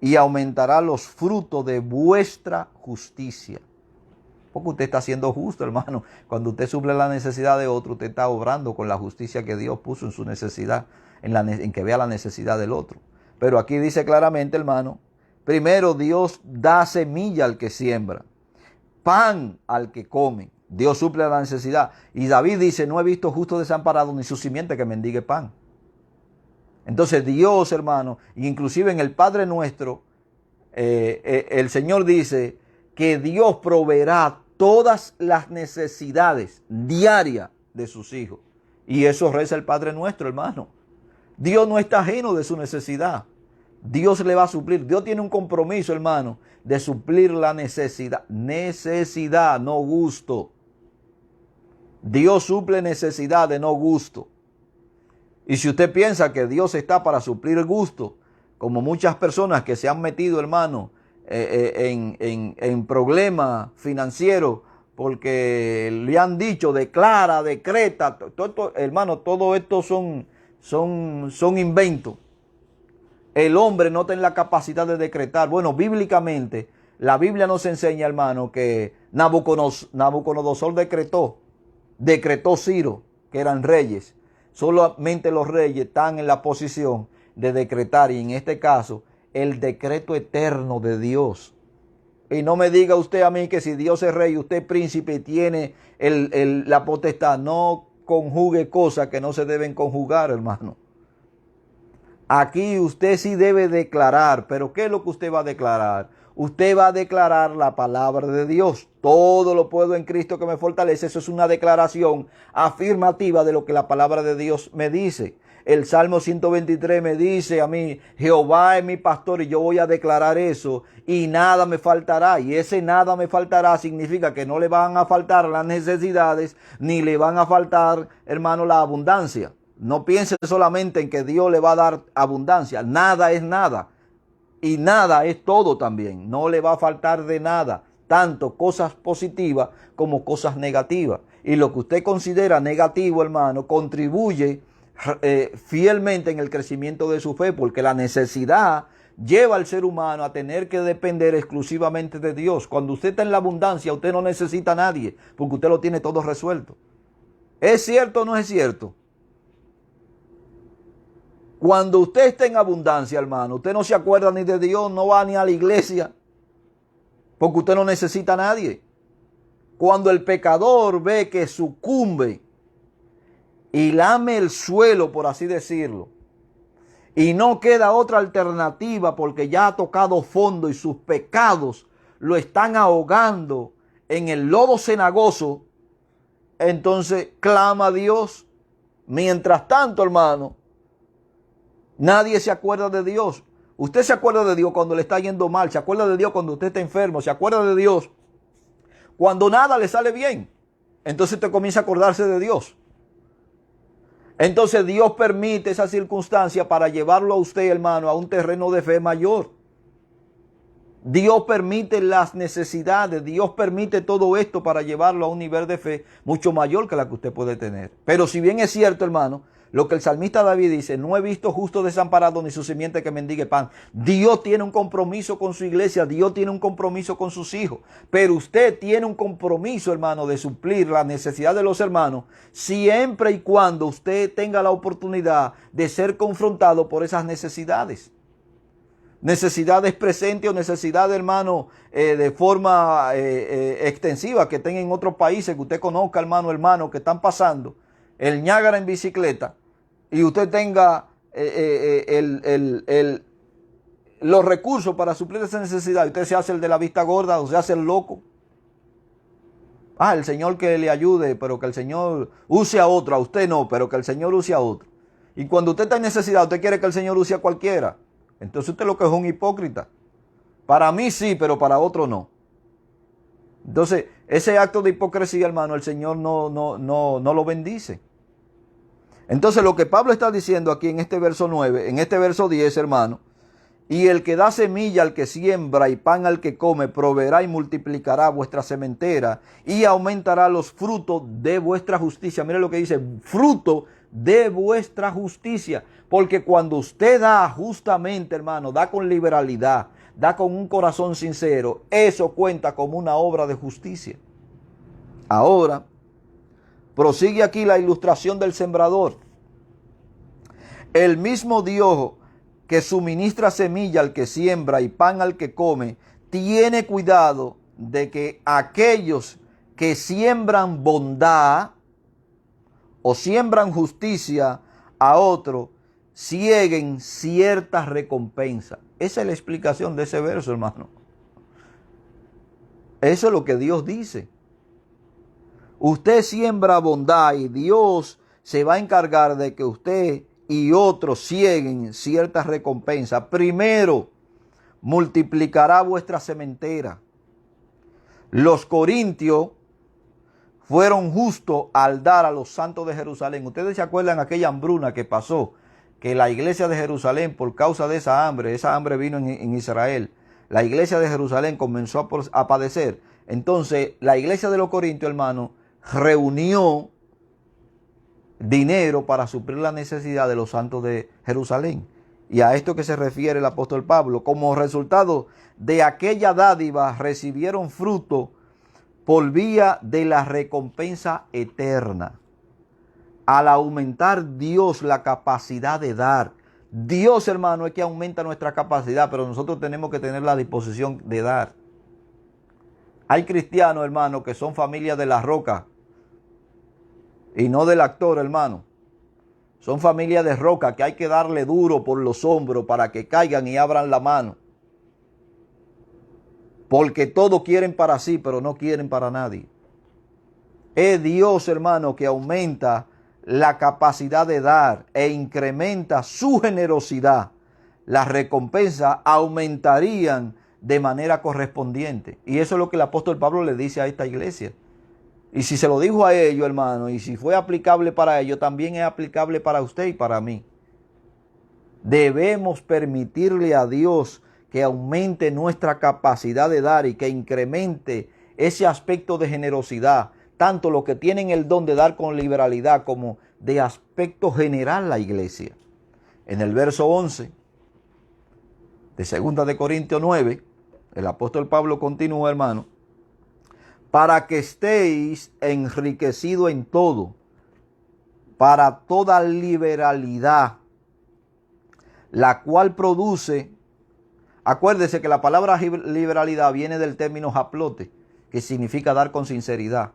y aumentará los frutos de vuestra justicia. Porque usted está siendo justo, hermano. Cuando usted suple la necesidad de otro, usted está obrando con la justicia que Dios puso en su necesidad, en que vea la necesidad del otro. Pero aquí dice claramente, hermano, primero Dios da semilla al que siembra, pan al que come. Dios suple la necesidad. Y David dice, no he visto justo desamparado ni su simiente que mendigue pan. Entonces Dios, hermano, inclusive en el Padre Nuestro, el Señor dice que Dios proveerá todas las necesidades diarias de sus hijos. Y eso reza el Padre Nuestro, hermano. Dios no está ajeno de su necesidad. Dios le va a suplir. Dios tiene un compromiso, hermano, de suplir la necesidad. Necesidad, no gusto. Dios suple necesidad de no gusto. Y si usted piensa que Dios está para suplir el gusto, como muchas personas que se han metido, hermano, en problemas financieros, porque le han dicho, declara, decreta, hermano, todo esto son inventos. El hombre no tiene la capacidad de decretar. Bueno, bíblicamente, la Biblia nos enseña, hermano, que Nabucodonosor decretó Ciro, que eran reyes. Solamente los reyes están en la posición de decretar, y en este caso, el decreto eterno de Dios. Y no me diga usted a mí que si Dios es rey, usted es príncipe y tiene la potestad. No conjugue cosas que no se deben conjugar, hermano. Aquí usted sí debe declarar, pero ¿qué es lo que usted va a declarar? Usted va a declarar la palabra de Dios. Todo lo puedo en Cristo que me fortalece. Eso es una declaración afirmativa de lo que la palabra de Dios me dice. El Salmo 123 me dice a mí, Jehová es mi pastor, y yo voy a declarar eso, y nada me faltará. Y ese nada me faltará significa que no le van a faltar las necesidades, ni le van a faltar, hermano, la abundancia. No piense solamente en que Dios le va a dar abundancia. Nada es nada. Y nada es todo también. No le va a faltar de nada. Tanto cosas positivas como cosas negativas. Y lo que usted considera negativo, hermano, contribuye fielmente en el crecimiento de su fe. Porque la necesidad lleva al ser humano a tener que depender exclusivamente de Dios. Cuando usted está en la abundancia, usted no necesita a nadie. Porque usted lo tiene todo resuelto. ¿Es cierto o no es cierto? Cuando usted está en abundancia, hermano, usted no se acuerda ni de Dios, no va ni a la iglesia, porque usted no necesita a nadie. Cuando el pecador ve que sucumbe y lame el suelo, por así decirlo, y no queda otra alternativa porque ya ha tocado fondo y sus pecados lo están ahogando en el lodo cenagoso, entonces clama a Dios. Mientras tanto, hermano, nadie se acuerda de Dios. Usted se acuerda de Dios cuando le está yendo mal. Se acuerda de Dios cuando usted está enfermo. Se acuerda de Dios cuando nada le sale bien. Entonces usted comienza a acordarse de Dios. Entonces Dios permite esa circunstancia para llevarlo a usted, hermano, a un terreno de fe mayor. Dios permite las necesidades. Dios permite todo esto para llevarlo a un nivel de fe mucho mayor que la que usted puede tener. Pero si bien es cierto, hermano, Lo que el salmista David dice, no he visto justo desamparado ni su simiente que mendigue pan. Dios tiene un compromiso con su iglesia, Dios tiene un compromiso con sus hijos, pero usted tiene un compromiso, hermano, de suplir la necesidad de los hermanos, siempre y cuando usted tenga la oportunidad de ser confrontado por esas necesidades. Necesidades presentes o necesidades, hermano, de forma extensiva que tengan en otros países, que usted conozca, hermano, que están pasando el Niágara en bicicleta y usted tenga los recursos para suplir esa necesidad. Y usted se hace el de la vista gorda o se hace el loco. El Señor que le ayude, pero que el Señor use a otro, a usted no, pero que el Señor use a otro. Y cuando usted está en necesidad, usted quiere que el Señor use a cualquiera. Entonces usted lo que es un hipócrita. Para mí sí, pero para otro no. Entonces, ese acto de hipocresía, hermano, el Señor no lo bendice. Entonces, lo que Pablo está diciendo aquí en este verso 9, en este verso 10, hermano, y el que da semilla al que siembra y pan al que come, proveerá y multiplicará vuestra sementera y aumentará los frutos de vuestra justicia. Mire lo que dice, fruto de vuestra justicia. Porque cuando usted da justamente, hermano, da con liberalidad, da con un corazón sincero, eso cuenta como una obra de justicia. Ahora, prosigue aquí la ilustración del sembrador. El mismo Dios que suministra semilla al que siembra y pan al que come, tiene cuidado de que aquellos que siembran bondad o siembran justicia a otro, cieguen cierta recompensa. Esa es la explicación de ese verso, hermano. Eso es lo que Dios dice. Usted siembra bondad y Dios se va a encargar de que usted y otros cieguen cierta recompensa. Primero, multiplicará vuestra sementera. Los corintios fueron justos al dar a los santos de Jerusalén. Ustedes se acuerdan aquella hambruna que pasó, que la iglesia de Jerusalén, por causa de esa hambre vino en Israel. La iglesia de Jerusalén comenzó a padecer. Entonces, la iglesia de los corintios, hermano, reunió dinero para suplir la necesidad de los santos de Jerusalén. Y a esto que se refiere el apóstol Pablo, como resultado de aquella dádiva recibieron fruto por vía de la recompensa eterna. Al aumentar Dios la capacidad de dar, Dios, hermano, es que aumenta nuestra capacidad, pero nosotros tenemos que tener la disposición de dar. Hay cristianos, hermano, que son familias de la roca y no del actor, hermano. Son familias de roca que hay que darle duro por los hombros para que caigan y abran la mano. Porque todos quieren para sí, pero no quieren para nadie. Es Dios, hermano, que aumenta la capacidad de dar e incrementa su generosidad. Las recompensas aumentarían de manera correspondiente. Y eso es lo que el apóstol Pablo le dice a esta iglesia. Y si se lo dijo a ellos, hermano, y si fue aplicable para ellos, también es aplicable para usted y para mí. Debemos permitirle a Dios que aumente nuestra capacidad de dar y que incremente ese aspecto de generosidad, tanto los que tienen el don de dar con liberalidad como de aspecto general la iglesia. En el verso 11 de 2 de Corintios 9, el apóstol Pablo continúa, hermano, para que estéis enriquecidos en todo, para toda liberalidad, la cual produce, acuérdese que la palabra liberalidad viene del término haplote, que significa dar con sinceridad,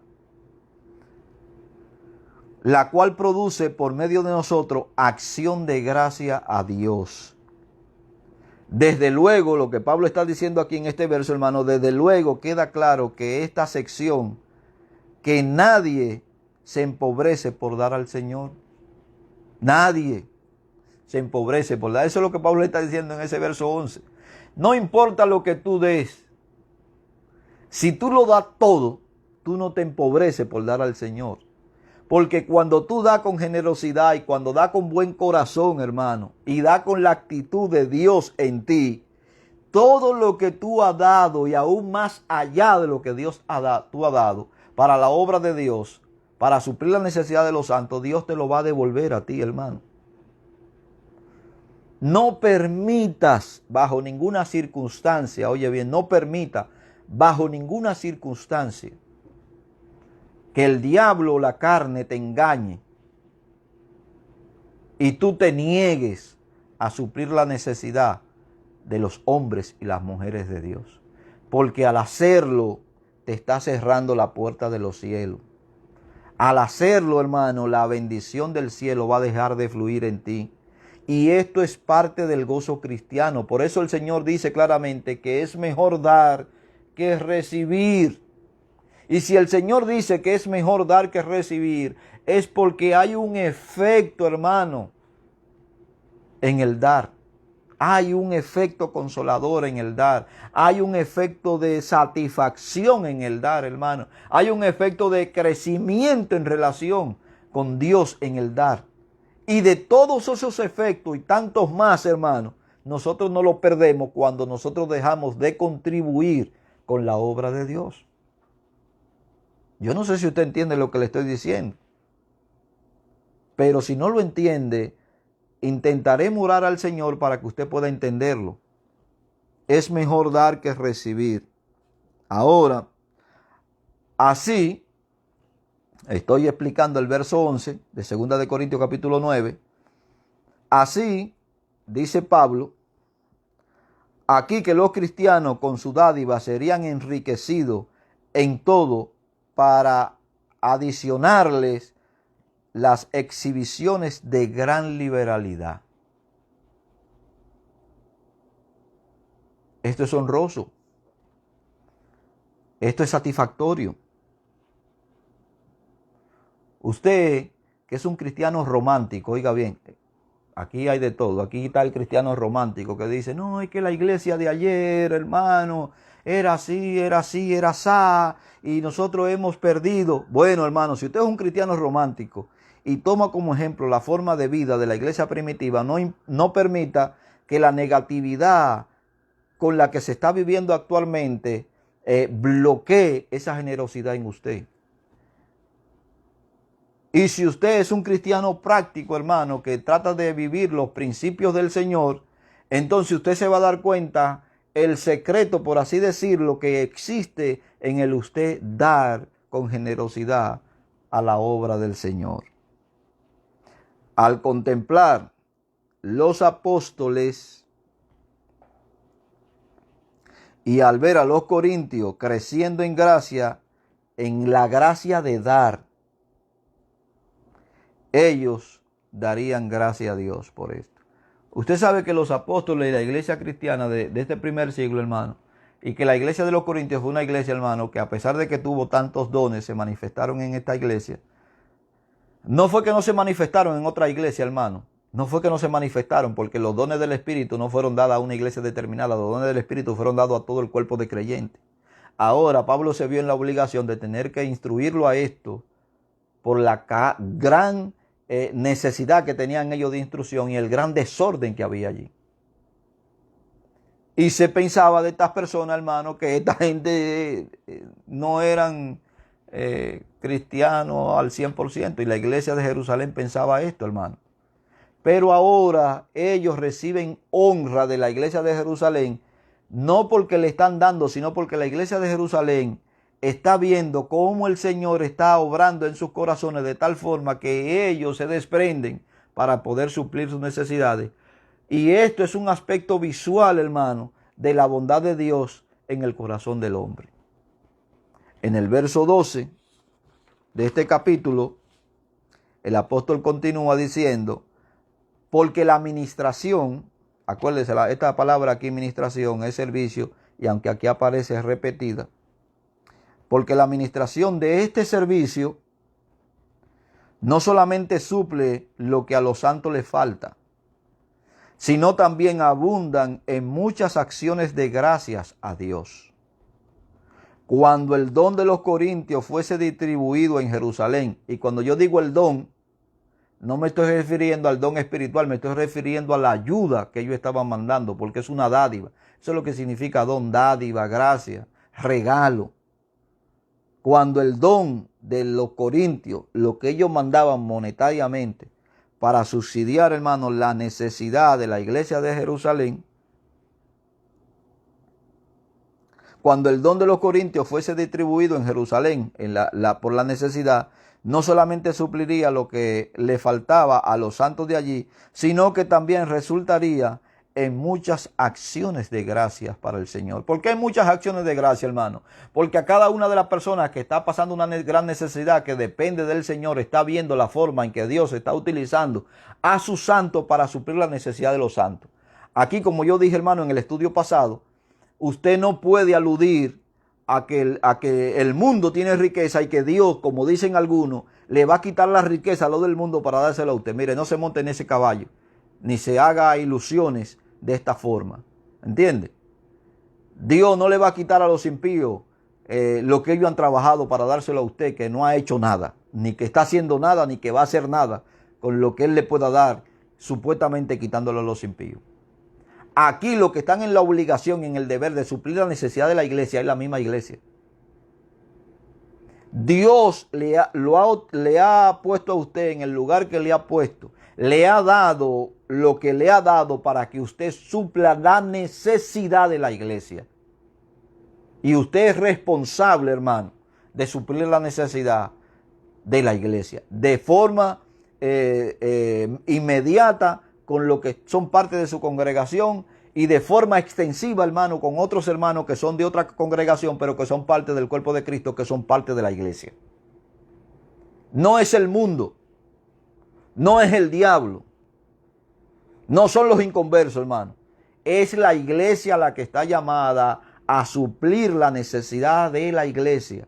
la cual produce por medio de nosotros acción de gracia a Dios. Desde luego, lo que Pablo está diciendo aquí en este verso, hermano, desde luego queda claro que esta sección, que nadie se empobrece por dar al Señor. Nadie se empobrece por dar. Eso es lo que Pablo está diciendo en ese verso 11. No importa lo que tú des. Si tú lo das todo, tú no te empobreces por dar al Señor. Porque cuando tú das con generosidad y cuando das con buen corazón, hermano, y das con la actitud de Dios en ti, todo lo que tú has dado y aún más allá de lo que Dios tú has dado para la obra de Dios, para suplir la necesidad de los santos, Dios te lo va a devolver a ti, hermano. No permitas bajo ninguna circunstancia, oye bien, no permita bajo ninguna circunstancia que el diablo o la carne te engañe y tú te niegues a suplir la necesidad de los hombres y las mujeres de Dios. Porque al hacerlo, te está cerrando la puerta de los cielos. Al hacerlo, hermano, la bendición del cielo va a dejar de fluir en ti. Y esto es parte del gozo cristiano. Por eso el Señor dice claramente que es mejor dar que recibir. Y si el Señor dice que es mejor dar que recibir, es porque hay un efecto, hermano, en el dar. Hay un efecto consolador en el dar. Hay un efecto de satisfacción en el dar, hermano. Hay un efecto de crecimiento en relación con Dios en el dar. Y de todos esos efectos y tantos más, hermano, nosotros no los perdemos cuando nosotros dejamos de contribuir con la obra de Dios. Yo no sé si usted entiende lo que le estoy diciendo. Pero si no lo entiende, intentaremos orar al Señor para que usted pueda entenderlo. Es mejor dar que recibir. Ahora, así, estoy explicando el verso 11 de 2 de Corintios capítulo 9. Así, dice Pablo, aquí que los cristianos con su dádiva serían enriquecidos en todo para adicionarles las exhibiciones de gran liberalidad. Esto es honroso. Esto es satisfactorio. Usted, que es un cristiano romántico, oiga bien, aquí hay de todo. Aquí está el cristiano romántico que dice, no, es que la iglesia de ayer, hermano, era así, era así, era así, y nosotros hemos perdido. Bueno, hermano, si usted es un cristiano romántico y toma como ejemplo la forma de vida de la iglesia primitiva, no permita que la negatividad con la que se está viviendo actualmente bloquee esa generosidad en usted. Y si usted es un cristiano práctico, hermano, que trata de vivir los principios del Señor, entonces usted se va a dar cuenta el secreto, por así decirlo, que existe en el usted dar con generosidad a la obra del Señor. Al contemplar los apóstoles y al ver a los corintios creciendo en gracia, en la gracia de dar, ellos darían gracia a Dios por esto. Usted sabe que los apóstoles y la iglesia cristiana de este primer siglo, hermano, y que la iglesia de los corintios fue una iglesia, hermano, que a pesar de que tuvo tantos dones, se manifestaron en esta iglesia. No fue que no se manifestaron en otra iglesia, hermano. No fue que no se manifestaron, porque los dones del Espíritu no fueron dados a una iglesia determinada. Los dones del Espíritu fueron dados a todo el cuerpo de creyentes. Ahora Pablo se vio en la obligación de tener que instruirlo a esto por la gran necesidad que tenían ellos de instrucción y el gran desorden que había allí. Y se pensaba de estas personas, hermano, que esta gente no eran cristianos al 100%. Y la iglesia de Jerusalén pensaba esto, hermano. Pero ahora ellos reciben honra de la iglesia de Jerusalén, no porque le están dando, sino porque la iglesia de Jerusalén está viendo cómo el Señor está obrando en sus corazones de tal forma que ellos se desprenden para poder suplir sus necesidades. Y esto es un aspecto visual, hermano, de la bondad de Dios en el corazón del hombre. En el verso 12 de este capítulo, el apóstol continúa diciendo, porque la administración, acuérdese, esta palabra aquí, administración, es servicio, y aunque aquí aparece repetida, porque la administración de este servicio no solamente suple lo que a los santos les falta, sino también abundan en muchas acciones de gracias a Dios. Cuando el don de los corintios fuese distribuido en Jerusalén, y cuando yo digo el don, no me estoy refiriendo al don espiritual, me estoy refiriendo a la ayuda que ellos estaban mandando, porque es una dádiva. Eso es lo que significa don, dádiva, gracia, regalo. Cuando el don de los corintios, lo que ellos mandaban monetariamente para subsidiar, hermano, la necesidad de la iglesia de Jerusalén, cuando el don de los corintios fuese distribuido en Jerusalén por la necesidad, no solamente supliría lo que le faltaba a los santos de allí, sino que también resultaría en muchas acciones de gracias para el Señor. ¿Por qué hay muchas acciones de gracia, hermano? Porque a cada una de las personas que está pasando una gran necesidad que depende del Señor, está viendo la forma en que Dios está utilizando a sus santos para suplir la necesidad de los santos. Aquí, como yo dije, hermano, en el estudio pasado, usted no puede aludir a que el mundo tiene riqueza y que Dios, como dicen algunos, le va a quitar la riqueza a lo del mundo para dársela a usted. Mire, no se monte en ese caballo, ni se haga ilusiones de esta forma. ¿Entiende? Dios no le va a quitar a los impíos lo que ellos han trabajado para dárselo a usted, que no ha hecho nada, ni que está haciendo nada, ni que va a hacer nada con lo que Él le pueda dar, supuestamente quitándolo a los impíos. Aquí los que están en la obligación, en el deber de suplir la necesidad de la iglesia, es la misma iglesia. Dios le ha puesto a usted en el lugar que le ha puesto. Le ha dado lo que le ha dado para que usted supla la necesidad de la iglesia. Y usted es responsable, hermano, de suplir la necesidad de la iglesia. De forma inmediata, con lo que son parte de su congregación, y de forma extensiva, hermano, con otros hermanos que son de otra congregación, pero que son parte del cuerpo de Cristo, que son parte de la iglesia. No es el mundo, no es el diablo, no son los inconversos, hermano. Es la iglesia la que está llamada a suplir la necesidad de la iglesia.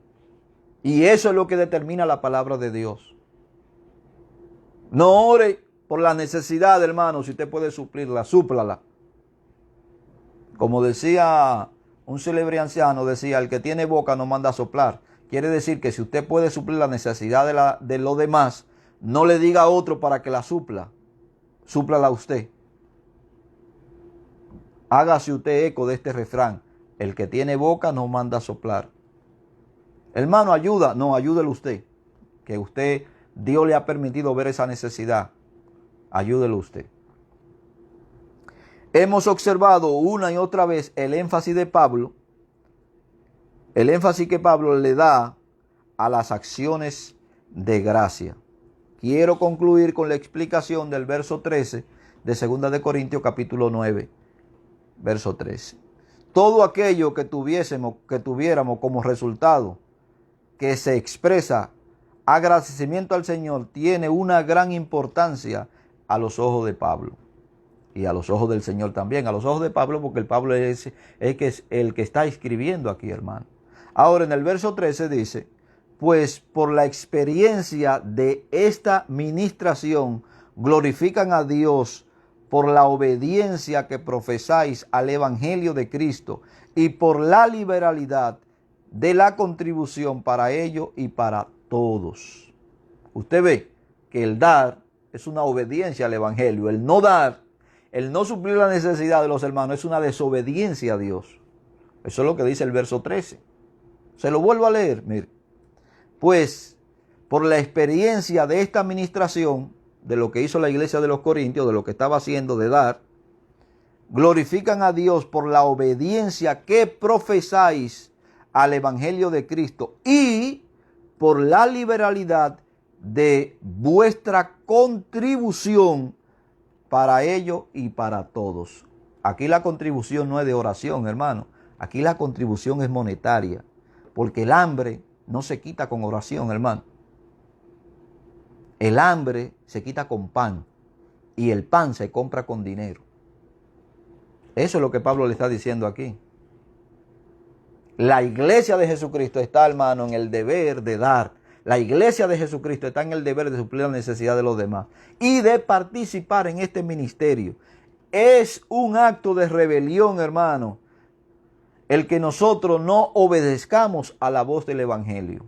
Y eso es lo que determina la palabra de Dios. No ore por la necesidad, hermano. Si usted puede suplirla, súplala. Como decía un célebre anciano, decía, el que tiene boca no manda a soplar. Quiere decir que si usted puede suplir la necesidad de los demás, no le diga a otro para que la supla. Súplala usted. Hágase usted eco de este refrán. El que tiene boca no manda a soplar. Hermano, ayuda. No, ayúdele usted. Que usted, Dios le ha permitido ver esa necesidad. Ayúdelo usted. Hemos observado una y otra vez el énfasis de Pablo. El énfasis que Pablo le da a las acciones de gracia. Quiero concluir con la explicación del verso 13 de 2 de Corintios capítulo 9, verso 13. Todo aquello que tuviéramos como resultado que se expresa agradecimiento al Señor tiene una gran importancia a los ojos de Pablo y a los ojos del Señor también, a los ojos de Pablo, porque el Pablo es el que está escribiendo aquí, hermano. Ahora en el verso 13 dice, pues por la experiencia de esta ministración glorifican a Dios por la obediencia que profesáis al Evangelio de Cristo y por la liberalidad de la contribución para ellos y para todos. Usted ve que el dar es una obediencia al Evangelio. El no dar, el no suplir la necesidad de los hermanos es una desobediencia a Dios. Eso es lo que dice el verso 13. Se lo vuelvo a leer, mire. Pues por la experiencia de esta administración, de lo que hizo la iglesia de los Corintios, de lo que estaba haciendo de dar, glorifican a Dios por la obediencia que profesáis al Evangelio de Cristo y por la liberalidad de vuestra contribución para ellos y para todos. Aquí la contribución no es de oración, hermano. Aquí la contribución es monetaria, porque el hambre no se quita con oración, hermano. El hambre se quita con pan y el pan se compra con dinero. Eso es lo que Pablo le está diciendo aquí. La iglesia de Jesucristo está, hermano, en el deber de dar. La iglesia de Jesucristo está en el deber de suplir la necesidad de los demás y de participar en este ministerio. Es un acto de rebelión, hermano, el que nosotros no obedezcamos a la voz del Evangelio.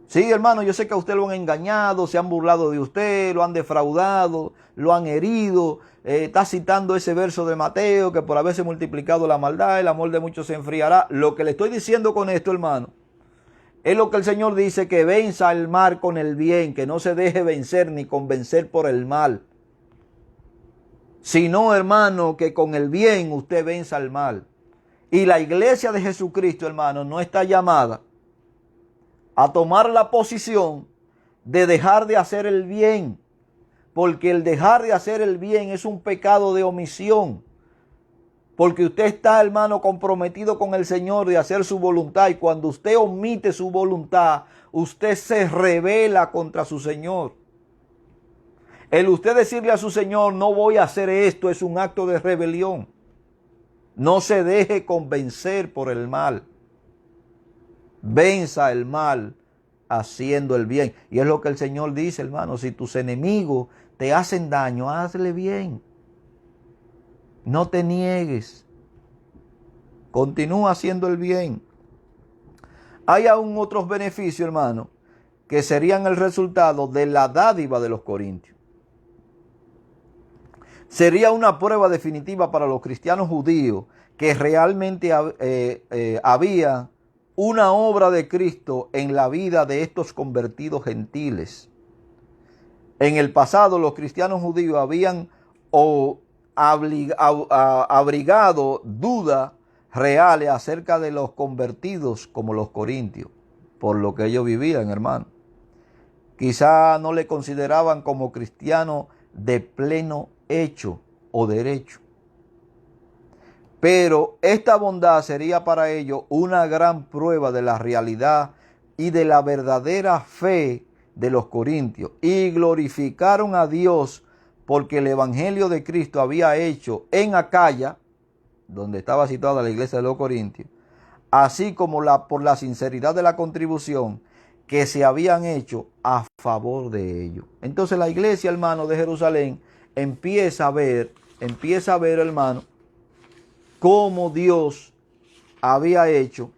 Sí, hermano, yo sé que a usted lo han engañado, se han burlado de usted, lo han defraudado, lo han herido. Está citando ese verso de Mateo, que por haberse multiplicado la maldad, el amor de muchos se enfriará. Lo que le estoy diciendo con esto, hermano, Es lo que el Señor dice, que venza el mal con el bien, que no se deje vencer ni convencer por el mal. Sino, hermano, que con el bien usted venza el mal. Y la iglesia de Jesucristo, hermano, no está llamada a tomar la posición de dejar de hacer el bien. Porque el dejar de hacer el bien es un pecado de omisión. Porque usted está, hermano, comprometido con el Señor de hacer su voluntad. Y cuando usted omite su voluntad, usted se rebela contra su Señor. El usted decirle a su Señor, no voy a hacer esto, es un acto de rebelión. No se deje convencer por el mal. Venza el mal haciendo el bien. Y es lo que el Señor dice, hermano, si tus enemigos te hacen daño, hazle bien. No te niegues. Continúa haciendo el bien. Hay aún otros beneficios, hermano, que serían el resultado de la dádiva de los corintios. Sería una prueba definitiva para los cristianos judíos que realmente había una obra de Cristo en la vida de estos convertidos gentiles. En el pasado los cristianos judíos habían abrigado dudas reales acerca de los convertidos como los corintios, por lo que ellos vivían, hermano. Quizá no le consideraban como cristianos de pleno hecho o derecho. Pero esta bondad sería para ellos una gran prueba de la realidad y de la verdadera fe de los corintios. Y glorificaron a Dios porque el evangelio de Cristo había hecho en Acaya, donde estaba situada la iglesia de los corintios, así como por la sinceridad de la contribución que se habían hecho a favor de ellos. Entonces la iglesia, hermano, de Jerusalén empieza a ver, hermano, cómo Dios había hecho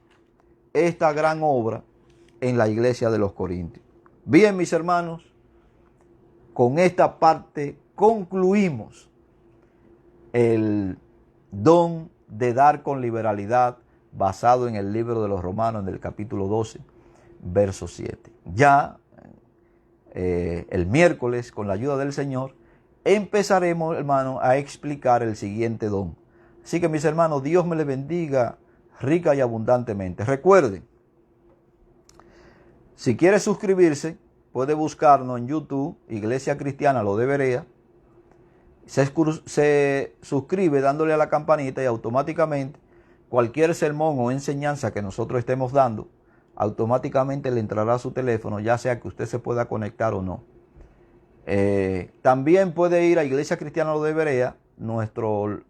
esta gran obra en la iglesia de los corintios. Bien, mis hermanos, con esta parte concluimos el don de dar con liberalidad basado en el libro de los Romanos, en el capítulo 12, verso 7. Ya el miércoles, con la ayuda del Señor, empezaremos, hermano, a explicar el siguiente don. Así que, mis hermanos, Dios me les bendiga rica y abundantemente. Recuerden, si quiere suscribirse, puede buscarnos en YouTube, Iglesia Cristiana Lo de Berea. Se suscribe dándole a la campanita y automáticamente cualquier sermón o enseñanza que nosotros estemos dando, automáticamente le entrará a su teléfono, ya sea que usted se pueda conectar o no. También puede ir a Iglesia Cristiana Lo de Berea. Nuestro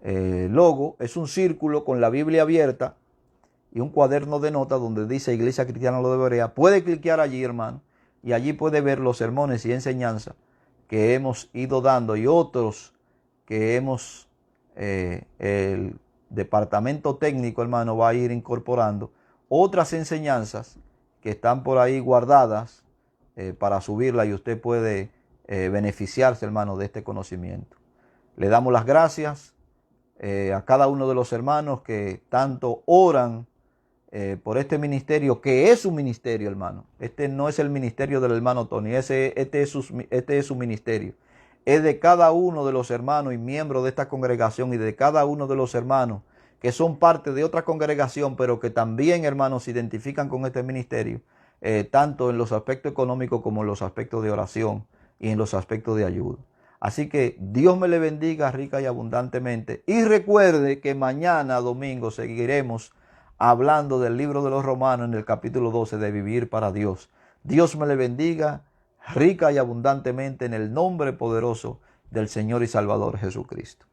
logo es un círculo con la Biblia abierta y un cuaderno de notas donde dice Iglesia Cristiana Lo de Berea. Puede cliquear allí, hermano, y allí puede ver los sermones y enseñanzas que hemos ido dando y otros que el departamento técnico, hermano, va a ir incorporando otras enseñanzas que están por ahí guardadas para subirla, y usted puede beneficiarse, hermano, de este conocimiento. Le damos las gracias a cada uno de los hermanos que tanto oran por este ministerio, que es su ministerio, hermano. Este no es el ministerio del hermano Tony, este es su ministerio. Es de cada uno de los hermanos y miembros de esta congregación, y de cada uno de los hermanos que son parte de otra congregación, pero que también, hermanos, se identifican con este ministerio, tanto en los aspectos económicos como en los aspectos de oración y en los aspectos de ayuda. Así que Dios me le bendiga rica y abundantemente. Y recuerde que mañana, domingo, seguiremos hablando del libro de los Romanos en el capítulo 12 de Vivir para Dios. Dios me le bendiga rica y abundantemente en el nombre poderoso del Señor y Salvador Jesucristo.